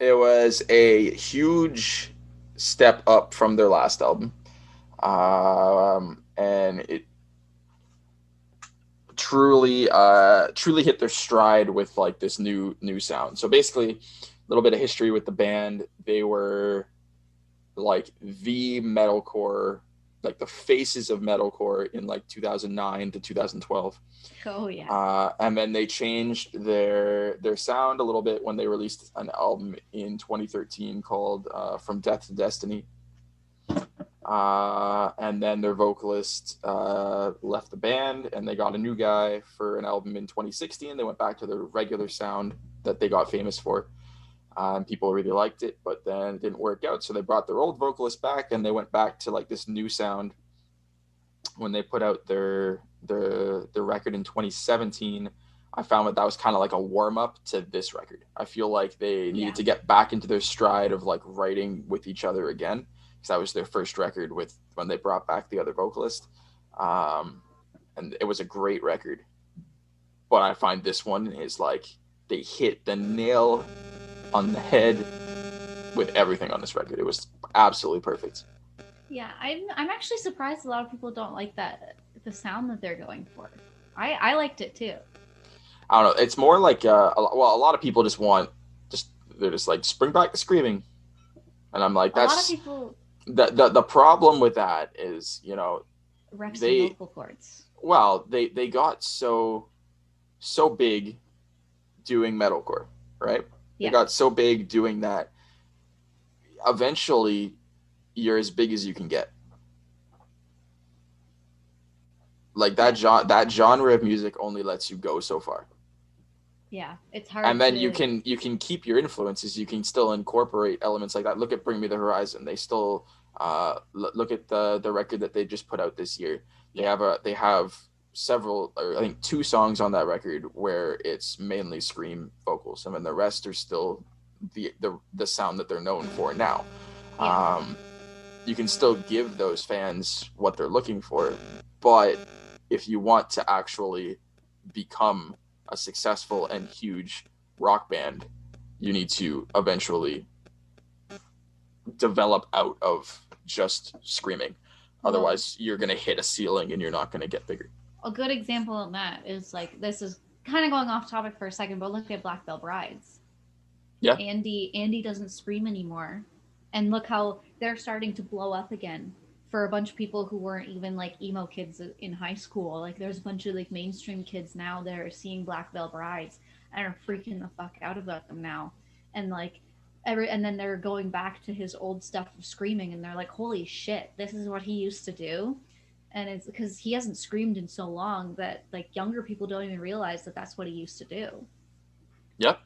It was a huge step up from their last album, and it truly hit their stride with like this new sound. So basically, a little bit of history with the band. They were like the metalcore, like the faces of metalcore in like 2009 to 2012. Oh yeah. And then they changed their sound a little bit when they released an album in 2013 called From Death to Destiny. And then their vocalist left the band, and they got a new guy for an album in 2016. They went back to their regular sound that they got famous for. And people really liked it, but then it didn't work out. So they brought their old vocalist back, and they went back to like this new sound when they put out their record in 2017. I found that was kind of like a warm up to this record. I feel like they needed to get back into their stride of like writing with each other again, because that was their first record with when they brought back the other vocalist, and it was a great record. But I find this one is like they hit the nail on the head with everything on this record. It was absolutely perfect. Yeah, I'm actually surprised a lot of people don't like that the sound that they're going for. I liked it too. I don't know. It's more like well, a lot of people just want just they're just like spring back the screaming, and I'm like A lot of that's people the problem with that is reps your they vocal cords. they got so big doing metalcore, right? They Yeah, got so big doing that. Eventually, you're as big as you can get. Like yeah, that genre of music only lets you go so far. yeah. It's And hard then to. you can keep your influences. You can still incorporate elements like that. Look at Bring Me the Horizon. They still look at the record that they just put out this year. Yeah, They have several, or I think two songs on that record where it's mainly scream vocals. I mean, the rest are still the sound that they're known for now. yeah. Um, you can still give those fans what they're looking for, but if you want to actually become a successful and huge rock band, you need to eventually develop out of just screaming. Well, Otherwise, you're going to hit a ceiling and you're not going to get bigger. a good example of that is like this is kind of going off topic for a second, but look at Black Veil Brides. Yeah. Andy doesn't scream anymore, and look how they're starting to blow up again for a bunch of people who weren't even like emo kids in high school. Like there's a bunch of like mainstream kids now that are seeing Black Veil Brides and are freaking the fuck out about them now, and like and then they're going back to his old stuff of screaming, and they're like, holy shit, this is what he used to do. And it's because he hasn't screamed in so long that like younger people don't even realize that that's what he used to do. Yep.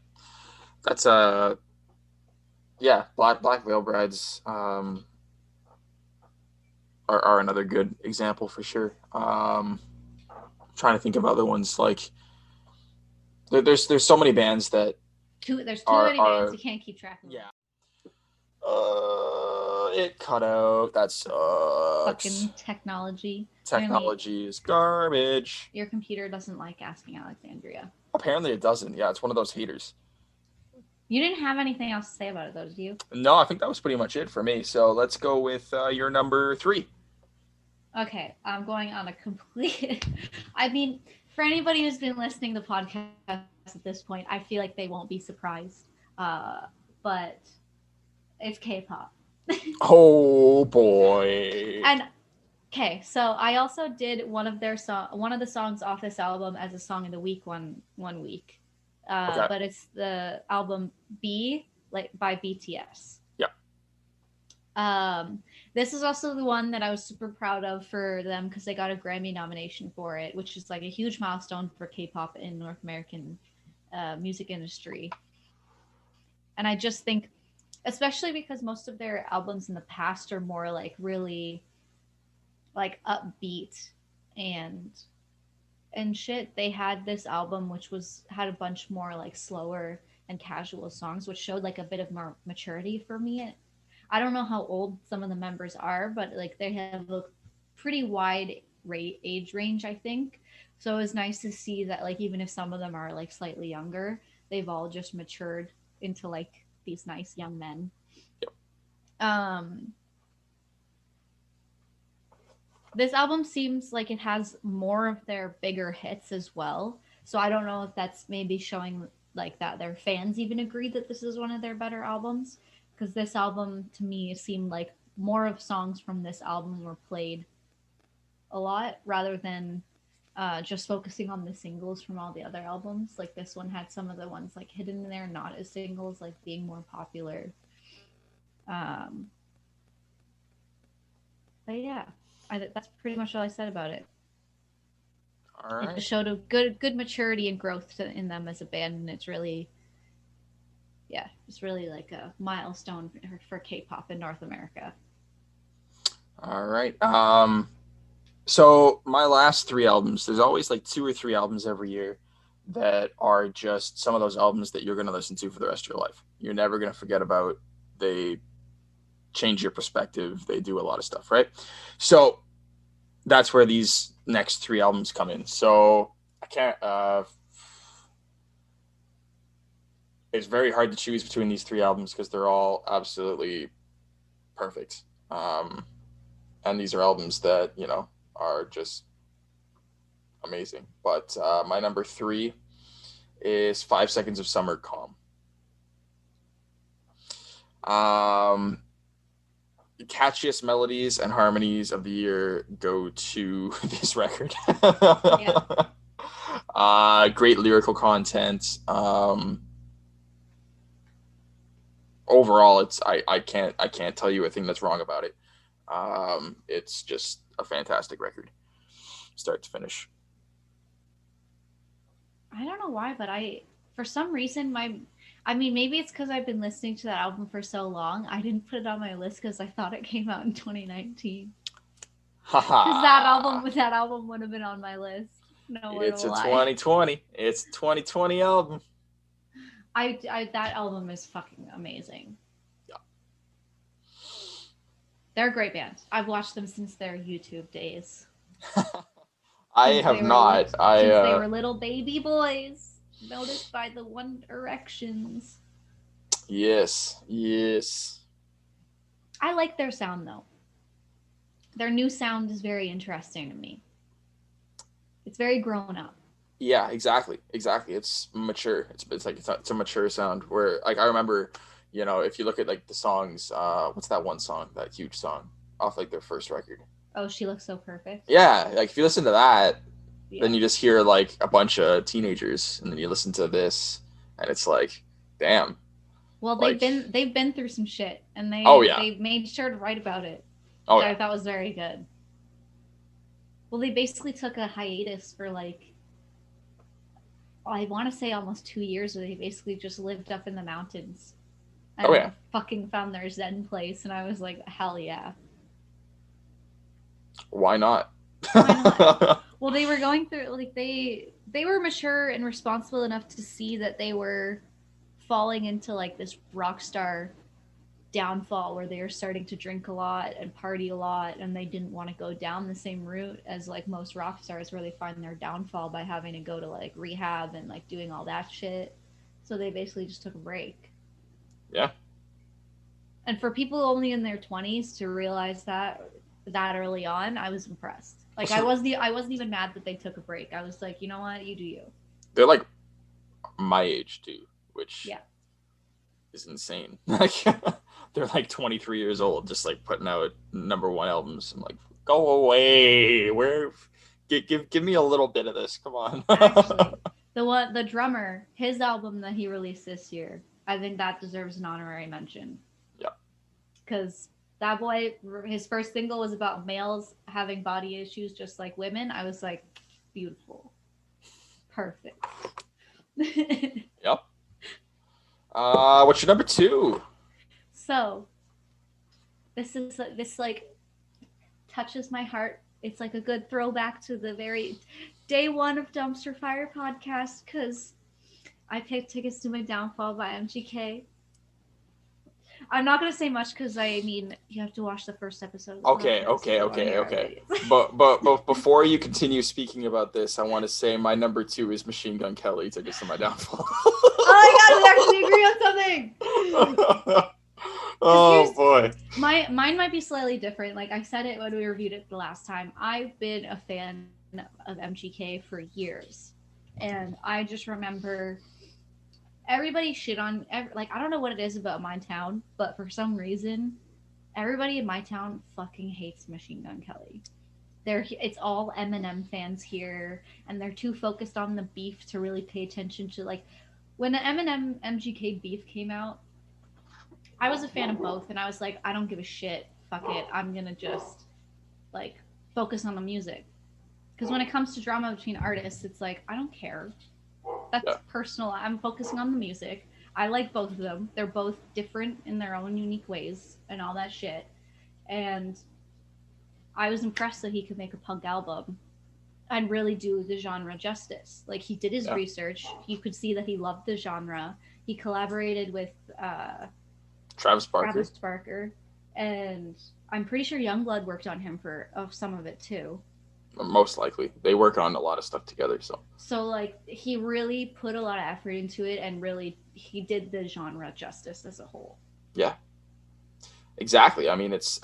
That's yeah, Black Veil Brides are another good example for sure. Trying to think of other ones like there's so many bands that There's too many bands, are you can't keep track of them. yeah. It cut out. That sucks. Fucking technology. Apparently, Technology is garbage. your computer doesn't like asking Alexandria. Apparently, it doesn't. Yeah, it's one of those haters. You didn't have anything else to say about it, though, did you? No, I think that was pretty much it for me. So let's go with your number three. Okay, I'm going on a complete. I mean, for anybody who's been listening to the podcast at this point, I feel like they won't be surprised. But it's K-pop. Oh boy. And okay, so I also did one of the songs off this album as a song of the week one week. Okay. But it's the album B, like by BTS. Yeah. This is also the one that I was super proud of for them because they got a Grammy nomination for it, which is like a huge milestone for K-pop in North American music industry. And I just think, especially because most of their albums in the past are more like really like upbeat and shit, they had this album which was had a bunch more like slower and casual songs, which showed like a bit of more maturity for me. I don't know how old some of the members are, but like they have a pretty wide age range, I think. So it was nice to see that like even if some of them are like slightly younger, they've all just matured into like these nice young men. Yep. Um, this album seems like it has more of their bigger hits as well. So I don't know if that's maybe showing like that their fans even agree that this is one of their better albums, because this album to me seemed like more of songs from this album were played a lot rather than just focusing on the singles from all the other albums. Like this one had some of the ones like hidden in there, not as singles, like being more popular. Um, but yeah, that's pretty much all I said about it. All It right. just showed a good maturity and growth in them as a band, and it's really yeah, it's really like a milestone for K-pop in North America. All right. So my last three albums, there's always like two or three albums every year that are just some of those albums that you're going to listen to for the rest of your life. You're never going to forget about. They change your perspective. They do a lot of stuff, right? So that's where these next three albums come in. So I can't. It's very hard to choose between these three albums because they're all absolutely perfect. and these are albums that are just amazing. But my number three is 5 Seconds of Summer Calm. Um, Catchiest melodies and harmonies of the year go to this record. Yeah. Great lyrical content. Overall, I can't tell you a thing that's wrong about it. It's just a fantastic record, start to finish. I don't know why, but for some reason, I mean, maybe it's because I've been listening to that album for so long. I didn't put it on my list because I thought it came out in 2019. Because Haha. that album would have been on my list. No word It's will a lie. 2020. It's a 2020 album. That album is fucking amazing. Yeah. They're a great band. I've watched them since their YouTube days. I have not. Since they were little baby boys, noticed by the One Erections. Yes, yes. I like their sound though. Their new sound is very interesting to me. It's very grown up. Yeah, exactly, exactly. It's mature. It's a mature sound. Where like I remember, if you look at like the songs, what's that one song, that huge song off like their first record? Oh, She Looks So Perfect. Yeah, like if you listen to that, Yeah. then you just hear like a bunch of teenagers, and then you listen to this, and it's like, damn. Well, Like, they've been through some shit, and oh yeah, they made sure to write about it, oh which yeah, I thought was very good. Well, they basically took a hiatus for like, I want to say almost 2 years, where they basically just lived up in the mountains oh yeah. and fucking found their zen place, and I was like, hell yeah. Why not? Why not? Well, they were going through like they were mature and responsible enough to see that they were falling into like this rock star downfall where they were starting to drink a lot and party a lot, and they didn't want to go down the same route as like most rock stars where they find their downfall by having to go to like rehab and like doing all that shit. So they basically just took a break. Yeah. And for people only in their 20s to realize that early on, I was impressed. Like I wasn't even mad that they took a break. I was like, you know what, you do you. They're like my age too, which Yeah. is insane. Like they're like 23 years old, just like putting out number one albums. I'm like, go away. Where? Give me a little bit of this. Come on. Actually, the drummer, his album that he released this year, I think that deserves an honorary mention. Yeah. Because that boy, his first single was about males having body issues just like women. I was like, beautiful, perfect. Yep. What's your number two? So this like touches my heart. It's like a good throwback to the very day one of Dumpster Fire podcast because I picked Tickets to My Downfall by MGK. I'm not gonna say much because I mean you have to watch the first episode of the Okay, podcast if okay, you want to okay, hear our okay. opinions. But before you continue speaking about this, I want to say my number two is Machine Gun Kelly. Tickets to My Downfall. Oh my god, we actually agree on something. Oh boy. Mine might be slightly different. Like I said it when we reviewed it the last time. I've been a fan of MGK for years, and I just remember everybody shit on like I don't know what it is about my town, but for some reason, everybody in my town fucking hates Machine Gun Kelly. It's all Eminem fans here, and they're too focused on the beef to really pay attention to like when the Eminem MGK beef came out. I was a fan of both, and I was like, I don't give a shit. Fuck it. I'm gonna just like focus on the music. Because when it comes to drama between artists, it's like I don't care. That's Yeah. personal. I'm focusing on the music. I like both of them. They're both different in their own unique ways and all that shit. And I was impressed that he could make a punk album and really do the genre justice. Like he did his Yeah. research. You could see that he loved the genre. He collaborated with Travis Barker. Travis Barker, and I'm pretty sure Youngblood worked on him for some of it too. Most likely, they work on a lot of stuff together. So like he really put a lot of effort into it, and really he did the genre justice as a whole. Yeah, exactly. I mean, it's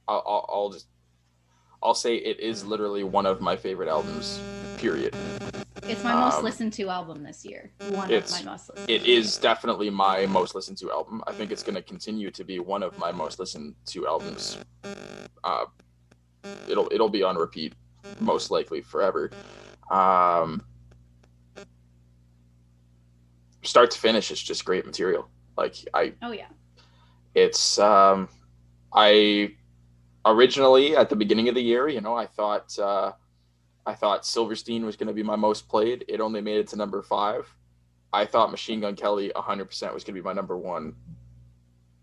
I'll just I'll say it is literally one of my favorite albums. Period. It's my most Um, listened to album this year. One of my it's most listened it to. is definitely my most listened to album. I think it's going to continue to be one of my most listened to albums. Uh, it'll be on repeat most likely forever. Um, Start to finish, it's just great material. Like Oh yeah. it's I originally at the beginning of the year, I thought Silverstein was going to be my most played. It only made it to number 5. I thought Machine Gun Kelly 100% was going to be my number 1,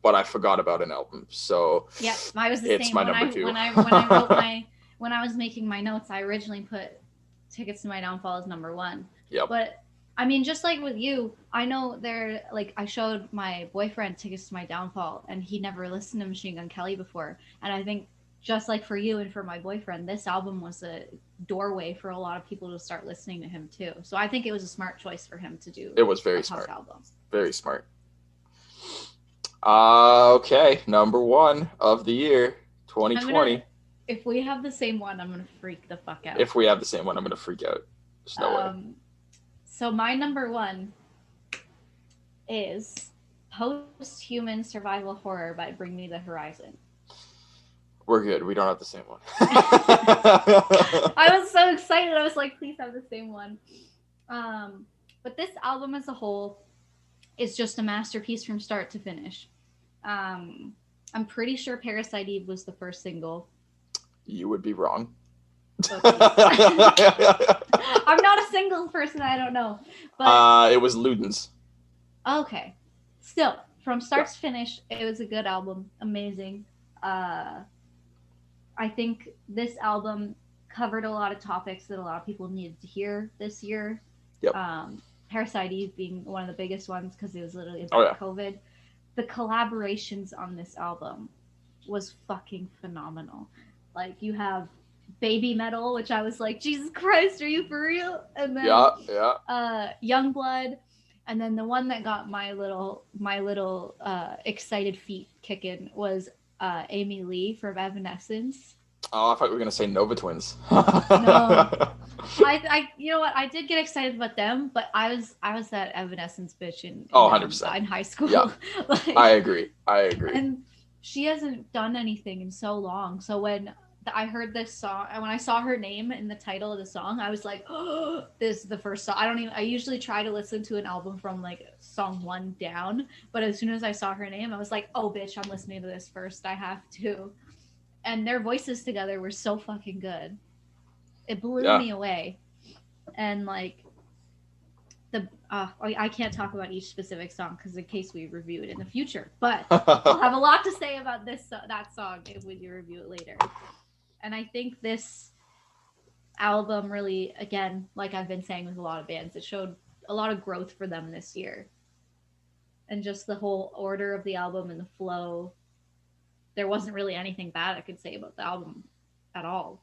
but I forgot about an album, so Yeah, I was the it's same my when number I 2. when I when I wrote my when I was making my notes. I originally put Tickets to My Downfall as number 1, Yep. but I mean, just like with you, I know there. Like, I showed my boyfriend Tickets to My Downfall, and he never listened to Machine Gun Kelly before. And I think, just like for you and for my boyfriend, this album was a doorway for a lot of people to start listening to him too. So I think it was a smart choice for him to do It was a very punk smart. album. Very smart. Okay, number 1 of the year, I'm gonna. 2020. If we have the same one, I'm gonna freak the fuck out. If we have the same one, I'm going to freak out. There's no way. Um, so my number 1 is Post-Human Survival Horror by Bring Me the Horizon. We're good. We don't have the same one. I was so excited. I was like, please have the same one. But this album as a whole is just a masterpiece from start to finish. I'm pretty sure Parasite Eve was the first single. You would be wrong. I'm not a singles person. I don't know. But It was Ludens. okay. Still, from start Yeah. to finish, it was a good album. Amazing. I think this album covered a lot of topics that a lot of people needed to hear this year. Yep. Parasite Eve being one of the biggest ones because it was literally about Oh, yeah. COVID. The collaborations on this album was fucking phenomenal. Like, you have Baby Metal, which I was like, Jesus Christ, are you for real? And then Youngblood, and then the one that got my little excited feet kicking was Amy Lee from Evanescence. Oh, I thought we were gonna say Nova Twins. No. You know what? I did get excited about them, but I was that Evanescence bitch in 100%. in high school. Yeah. Like, I agree. and she hasn't done anything in so long. So when I heard this song, and when I saw her name in the title of the song, I was like, oh, this is the first song. I usually try to listen to an album from like song 1 down, but as soon as I saw her name, I was like, oh bitch, I'm listening to this first. I have to. And their voices together were so fucking good. It blew me away. And like I can't talk about each specific song because in case we review it in the future, but I'll have a lot to say about that song if we review it later. And I think this album really, again, like I've been saying with a lot of bands, it showed a lot of growth for them this year. And just the whole order of the album and the flow, there wasn't really anything bad I could say about the album at all.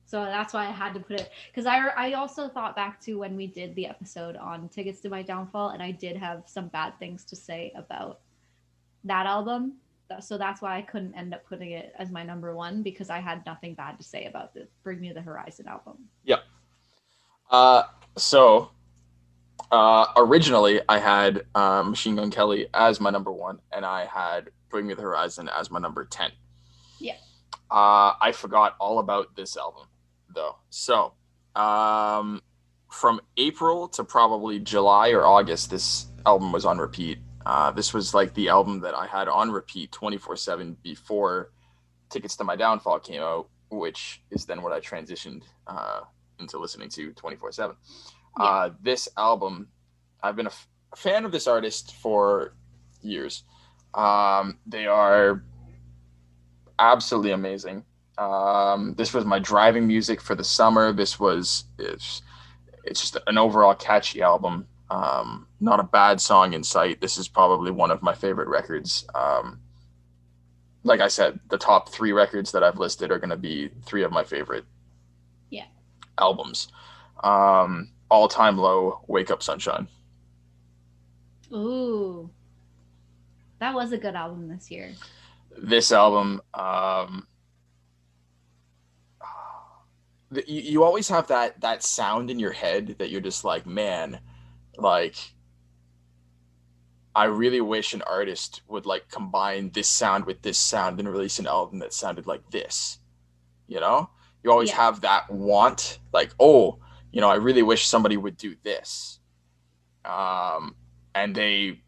So that's why I had to put it, because I also thought back to when we did the episode on Tickets to My Downfall, and I did have some bad things to say about that album. So that's why I couldn't end up putting it as my number 1, because I had nothing bad to say about the Bring Me the Horizon album. Yep. So originally I had Machine Gun Kelly as my number 1, and I had Bring Me the Horizon as my number 10. Yeah. I forgot all about this album, though. So from April to probably July or August, this album was on repeat. This was like the album that I had on repeat 24/7 before Tickets to My Downfall came out, which is then what I transitioned into listening to 24/7. Yeah. This album, I've been a fan of this artist for years. They are absolutely amazing. This was my driving music for the summer. It's just an overall catchy album. Not a bad song in sight. This is probably one of my favorite records. Like I said, the top 3 records that I've listed are going to be 3 of my favorite albums. All Time Low, Wake Up Sunshine. Ooh. That was a good album this year. this album, you always have that sound in your head that you're just like, man, like I really wish an artist would like combine this sound with this sound and release an album that sounded like this. You know, you always Yeah. have that want, like, oh, I really wish somebody would do this. And they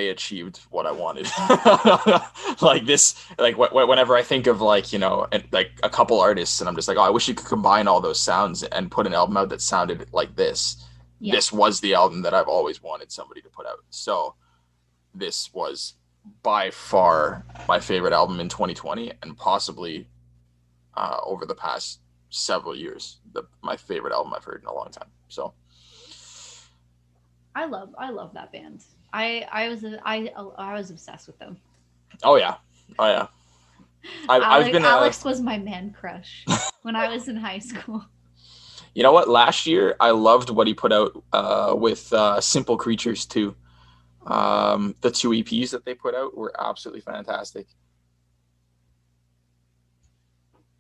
achieved what I wanted. Like this, like whenever I think of like like a couple artists, and I'm just like, oh, I wish you could combine all those sounds and put an album out that sounded like this. Yeah. This was the album that I've always wanted somebody to put out. So this was by far my favorite album in 2020, and possibly over the past several years, my favorite album I've heard in a long time. So I love that band. I was obsessed with them. oh yeah, oh yeah. I've been Alex was my man crush when I was in high school. you know what? Last year I loved what he put out with Simple Creatures too. The two EPs that they put out were absolutely fantastic.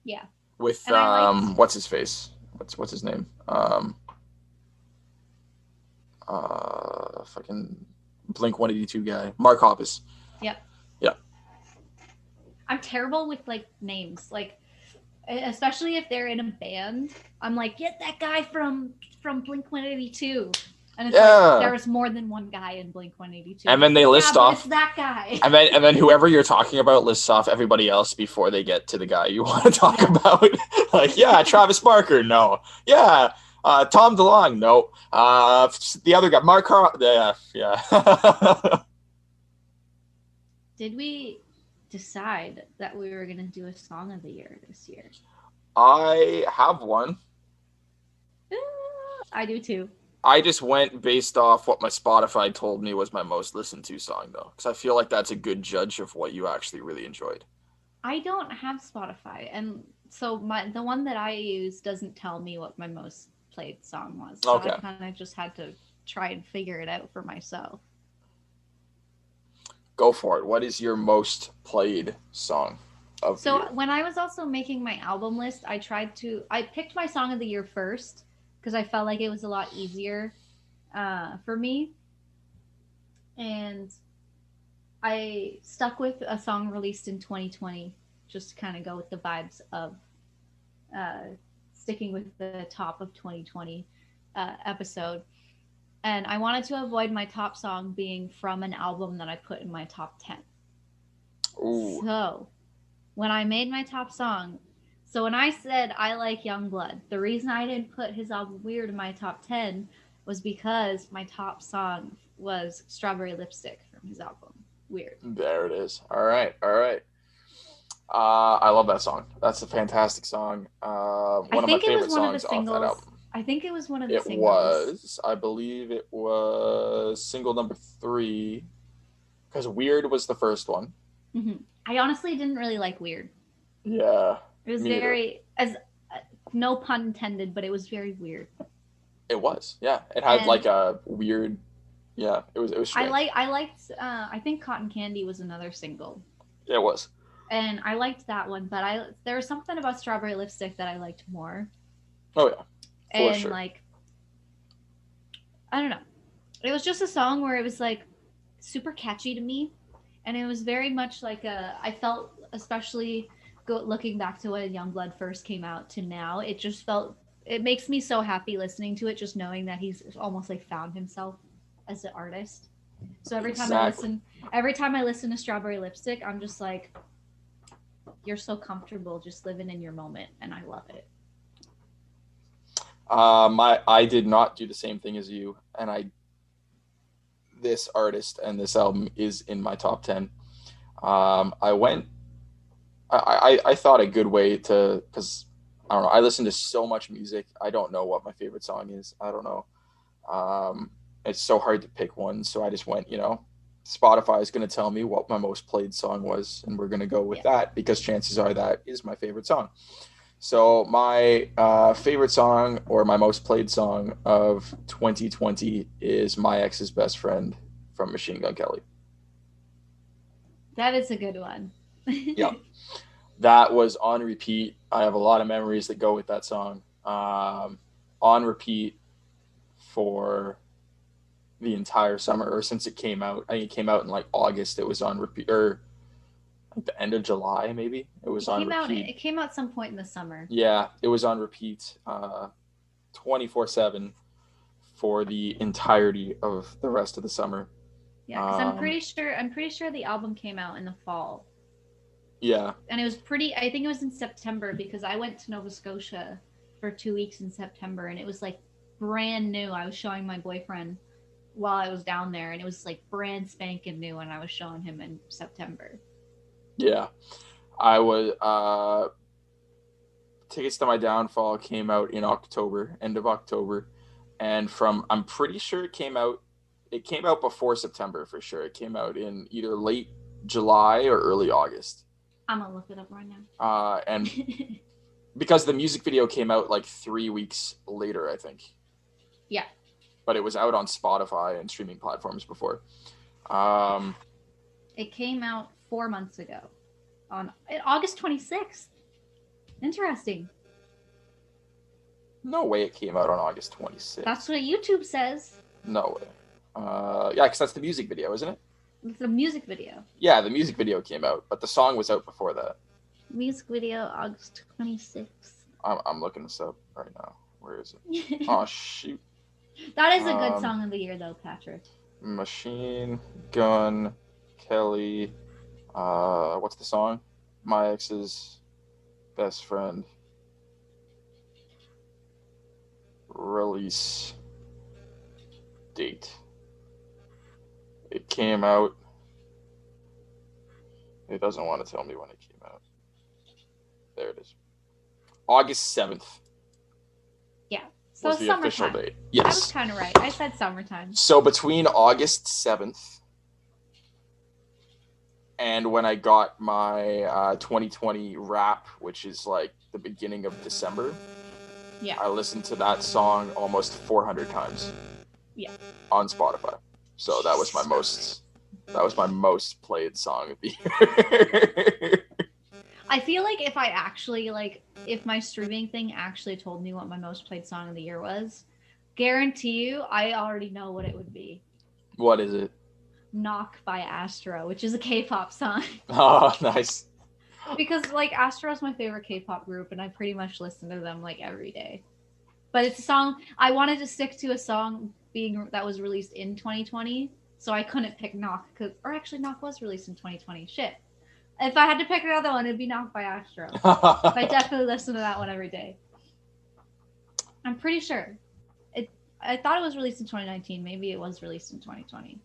Yeah. With And I liked what's his face? What's his name? Fucking Blink 182 guy, Mark Hoppus. Yep. Yeah. I'm terrible with like names. Like especially if they're in a band, I'm like, get that guy from Blink 182. And it's like Yeah. there was more than one guy in Blink 182. And then they list but off it's that guy. and then whoever you're talking about lists off everybody else before they get to the guy you want to talk about. Like, yeah, Travis Barker, no. Yeah, Tom DeLonge, no. The other guy, Mark yeah, yeah. Did we decide that we were gonna do a song of the year this year? I have one. I do too. I just went based off what my Spotify told me was my most listened to song, though, because I feel like that's a good judge of what you actually really enjoyed. I don't have Spotify, and so the one that I use doesn't tell me what my most played song was. So I Okay. kind of just had to try and figure it out for myself. Go for it. What is your most played song of the So year? when I was also making my album list, I picked my song of the year first because I felt like it was a lot easier for me, and I stuck with a song released in 2020 just to kind of go with the vibes of uh, sticking with the top of 2020 episode. And I wanted to avoid my top song being from an album that I put in my top 10. Ooh, So when I made my top song, so when I said I like Youngblood, the reason I didn't put his album Weird in my top 10 was because my top song was Strawberry Lipstick from his album Weird. there it is. All right, all right. I love that song. That's a fantastic song. I One of my think it was favorite one of the songs off that singles. album. I think it was one of the It singles. was, I believe, it was single number 3, because Weird was the first one. Hmm. I honestly didn't really like Weird. Yeah, It was me either. very, as no pun intended, but it was very weird. It was. Yeah, it had And like a weird. Yeah, it was strange. I liked I think Cotton Candy was another single. It was. And I liked that one, but there was something about Strawberry Lipstick that I liked more. Oh yeah, for And sure. like I don't know. It was just a song where it was like super catchy to me, and it was very much like I felt, especially looking back to when Youngblood first came out to now, it just felt, it makes me so happy listening to it, just knowing that he's almost like found himself as an artist. So Exactly. every time I listen to Strawberry Lipstick, I'm just like, you're so comfortable just living in your moment, and I love it. I did not do the same thing as you, and I this artist and this album is in my top 10. I went. I thought a good way to, because I don't know. I listen to so much music. I don't know what my favorite song is. I don't know. It's so hard to pick one. So I just went, Spotify is going to tell me what my most played song was, and we're going to go with Yeah. that because chances are that is my favorite song. So my favorite song or my most played song of 2020 is "My Ex's Best Friend" from Machine Gun Kelly. That is a good one. Yep. That was on repeat. I have a lot of memories that go with that song. On repeat for the entire summer, or since it came out. I think it came out in like August. It was on repeat, or like the end of July, maybe. It was It on came out. repeat. It came out some point in the summer. Yeah, it was on repeat 24/7 for the entirety of the rest of the summer. Yeah, because I'm Um, pretty sure. I'm pretty sure the album came out in the fall, yeah, and it was pretty. I think it was in September because I went to Nova Scotia for 2 weeks in September, and it was like brand new. I was showing my boyfriend while I was down there, and it was like brand spanking new, and I was showing him in September. yeah. I was Tickets to My Downfall came out in October, end of October, and from I'm pretty sure it came out before September for sure. It came out in either late July or early August. I'm gonna look it up right now. And because the music video came out like 3 weeks later, I think. Yeah. But it was out on Spotify and streaming platforms before. Um, It came out 4 months ago, on August 26th. Interesting. no way it came out on August 26th. That's what YouTube says. No way. Yeah, because that's the music video, isn't it? It's a music video. Yeah, the music video came out, but the song was out before that. Music video, August 26th. I'm looking this up right now. Where is it? Oh, shoot. That is a good song of the year, though, Patrick. Machine Gun Kelly. What's the song? My Ex's Best Friend. Release date. It came out. It doesn't want to tell me when it came out. There it is. August 7th. Yeah. So was the summertime. official date. I Yes. was kind of right. I said summertime. So between August 7th and when I got my 2020 wrap, which is like the beginning of December, Yeah. I listened to that song almost 400 times. Yeah. On Spotify. So that was my most played song of the year. I feel like if I actually, if my streaming thing actually told me what my most played song of the year was, guarantee you, I already know what it would be. What is it? Knock by Astro, which is a K-pop song. Oh, nice. Because, Astro is my favorite K-pop group, and I pretty much listen to them, every day. But it's a song, I wanted to stick to a song that was released in 2020, so I couldn't pick Knock, or actually Knock was released in 2020, shit. If I had to pick another one, it'd be Knock by Astro. I definitely listen to that one every day. I'm pretty sure. I thought it was released in 2019. Maybe it was released in 2020.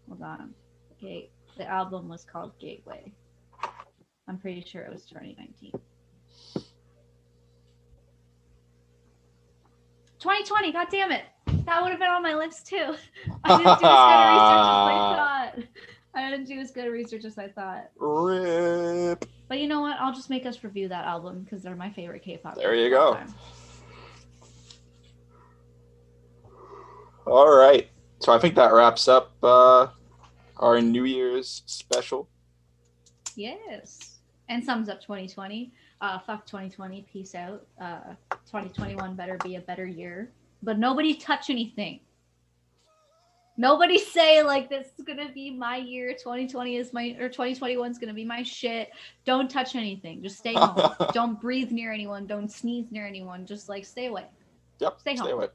Hold on. Okay, the album was called Gateway. I'm pretty sure it was 2019. 2020, god damn it. That would have been on my list too. I didn't do as good research as I thought. I didn't do as good research as I thought. Rip. But you know what? I'll just make us review that album because they're my favorite K-pop. There you go. All right. So I think that wraps up our New Year's special. Yes. And sums up 2020. Fuck 2020. Peace out. 2021 better be a better year. But nobody touch anything. Nobody say this is gonna be my year. 2020 is my, or 2021 is gonna be my shit. Don't touch anything. Just stay home. Don't breathe near anyone. Don't sneeze near anyone. Just stay away. Yep. Stay home. Stay away.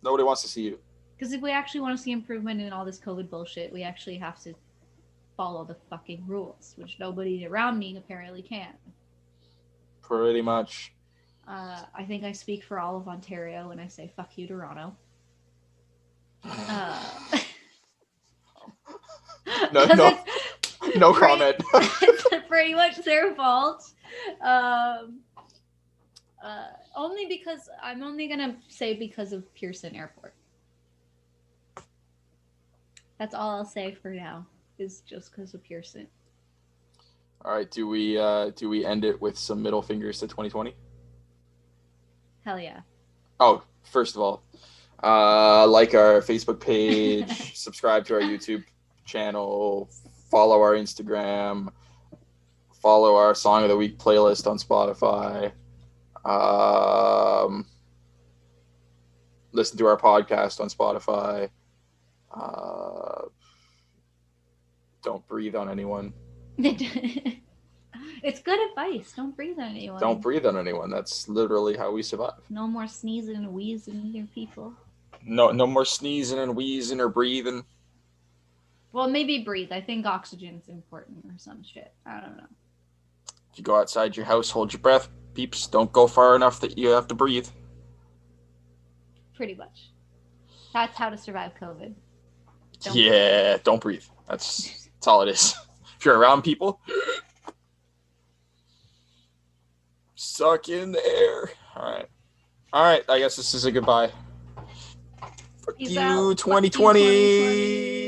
Nobody wants to see you. Because if we actually want to see improvement in all this COVID bullshit, we actually have to follow the fucking rules, which nobody around me apparently can. Pretty much. I think I speak for all of Ontario when I say fuck you, Toronto. No comment. It's pretty much their fault. Only because I'm only gonna say because of Pearson Airport. That's all I'll say for now. Is just because of Pearson. All right. Do we end it with some middle fingers to 2020? Hell yeah. Oh, first of all, like our Facebook page, subscribe to our YouTube channel, follow our Instagram, follow our Song of the Week playlist on Spotify, um, listen to our podcast on Spotify. Uh, don't breathe on anyone. It's good advice. Don't breathe on Don't anyone. breathe on anyone. That's literally how we survive. No more sneezing and wheezing near people. No more sneezing and wheezing or breathing. Well, maybe breathe. I think oxygen's important or some shit. I don't know. If you go outside your house, hold your breath, peeps. Don't go far enough that you have to breathe. Pretty much. That's how to survive COVID. Don't breathe. That's all it is. If you're around people, suck in the air. All right. I guess this is a goodbye. Fuck Peace you, out. Fuck you, 2020. 2020.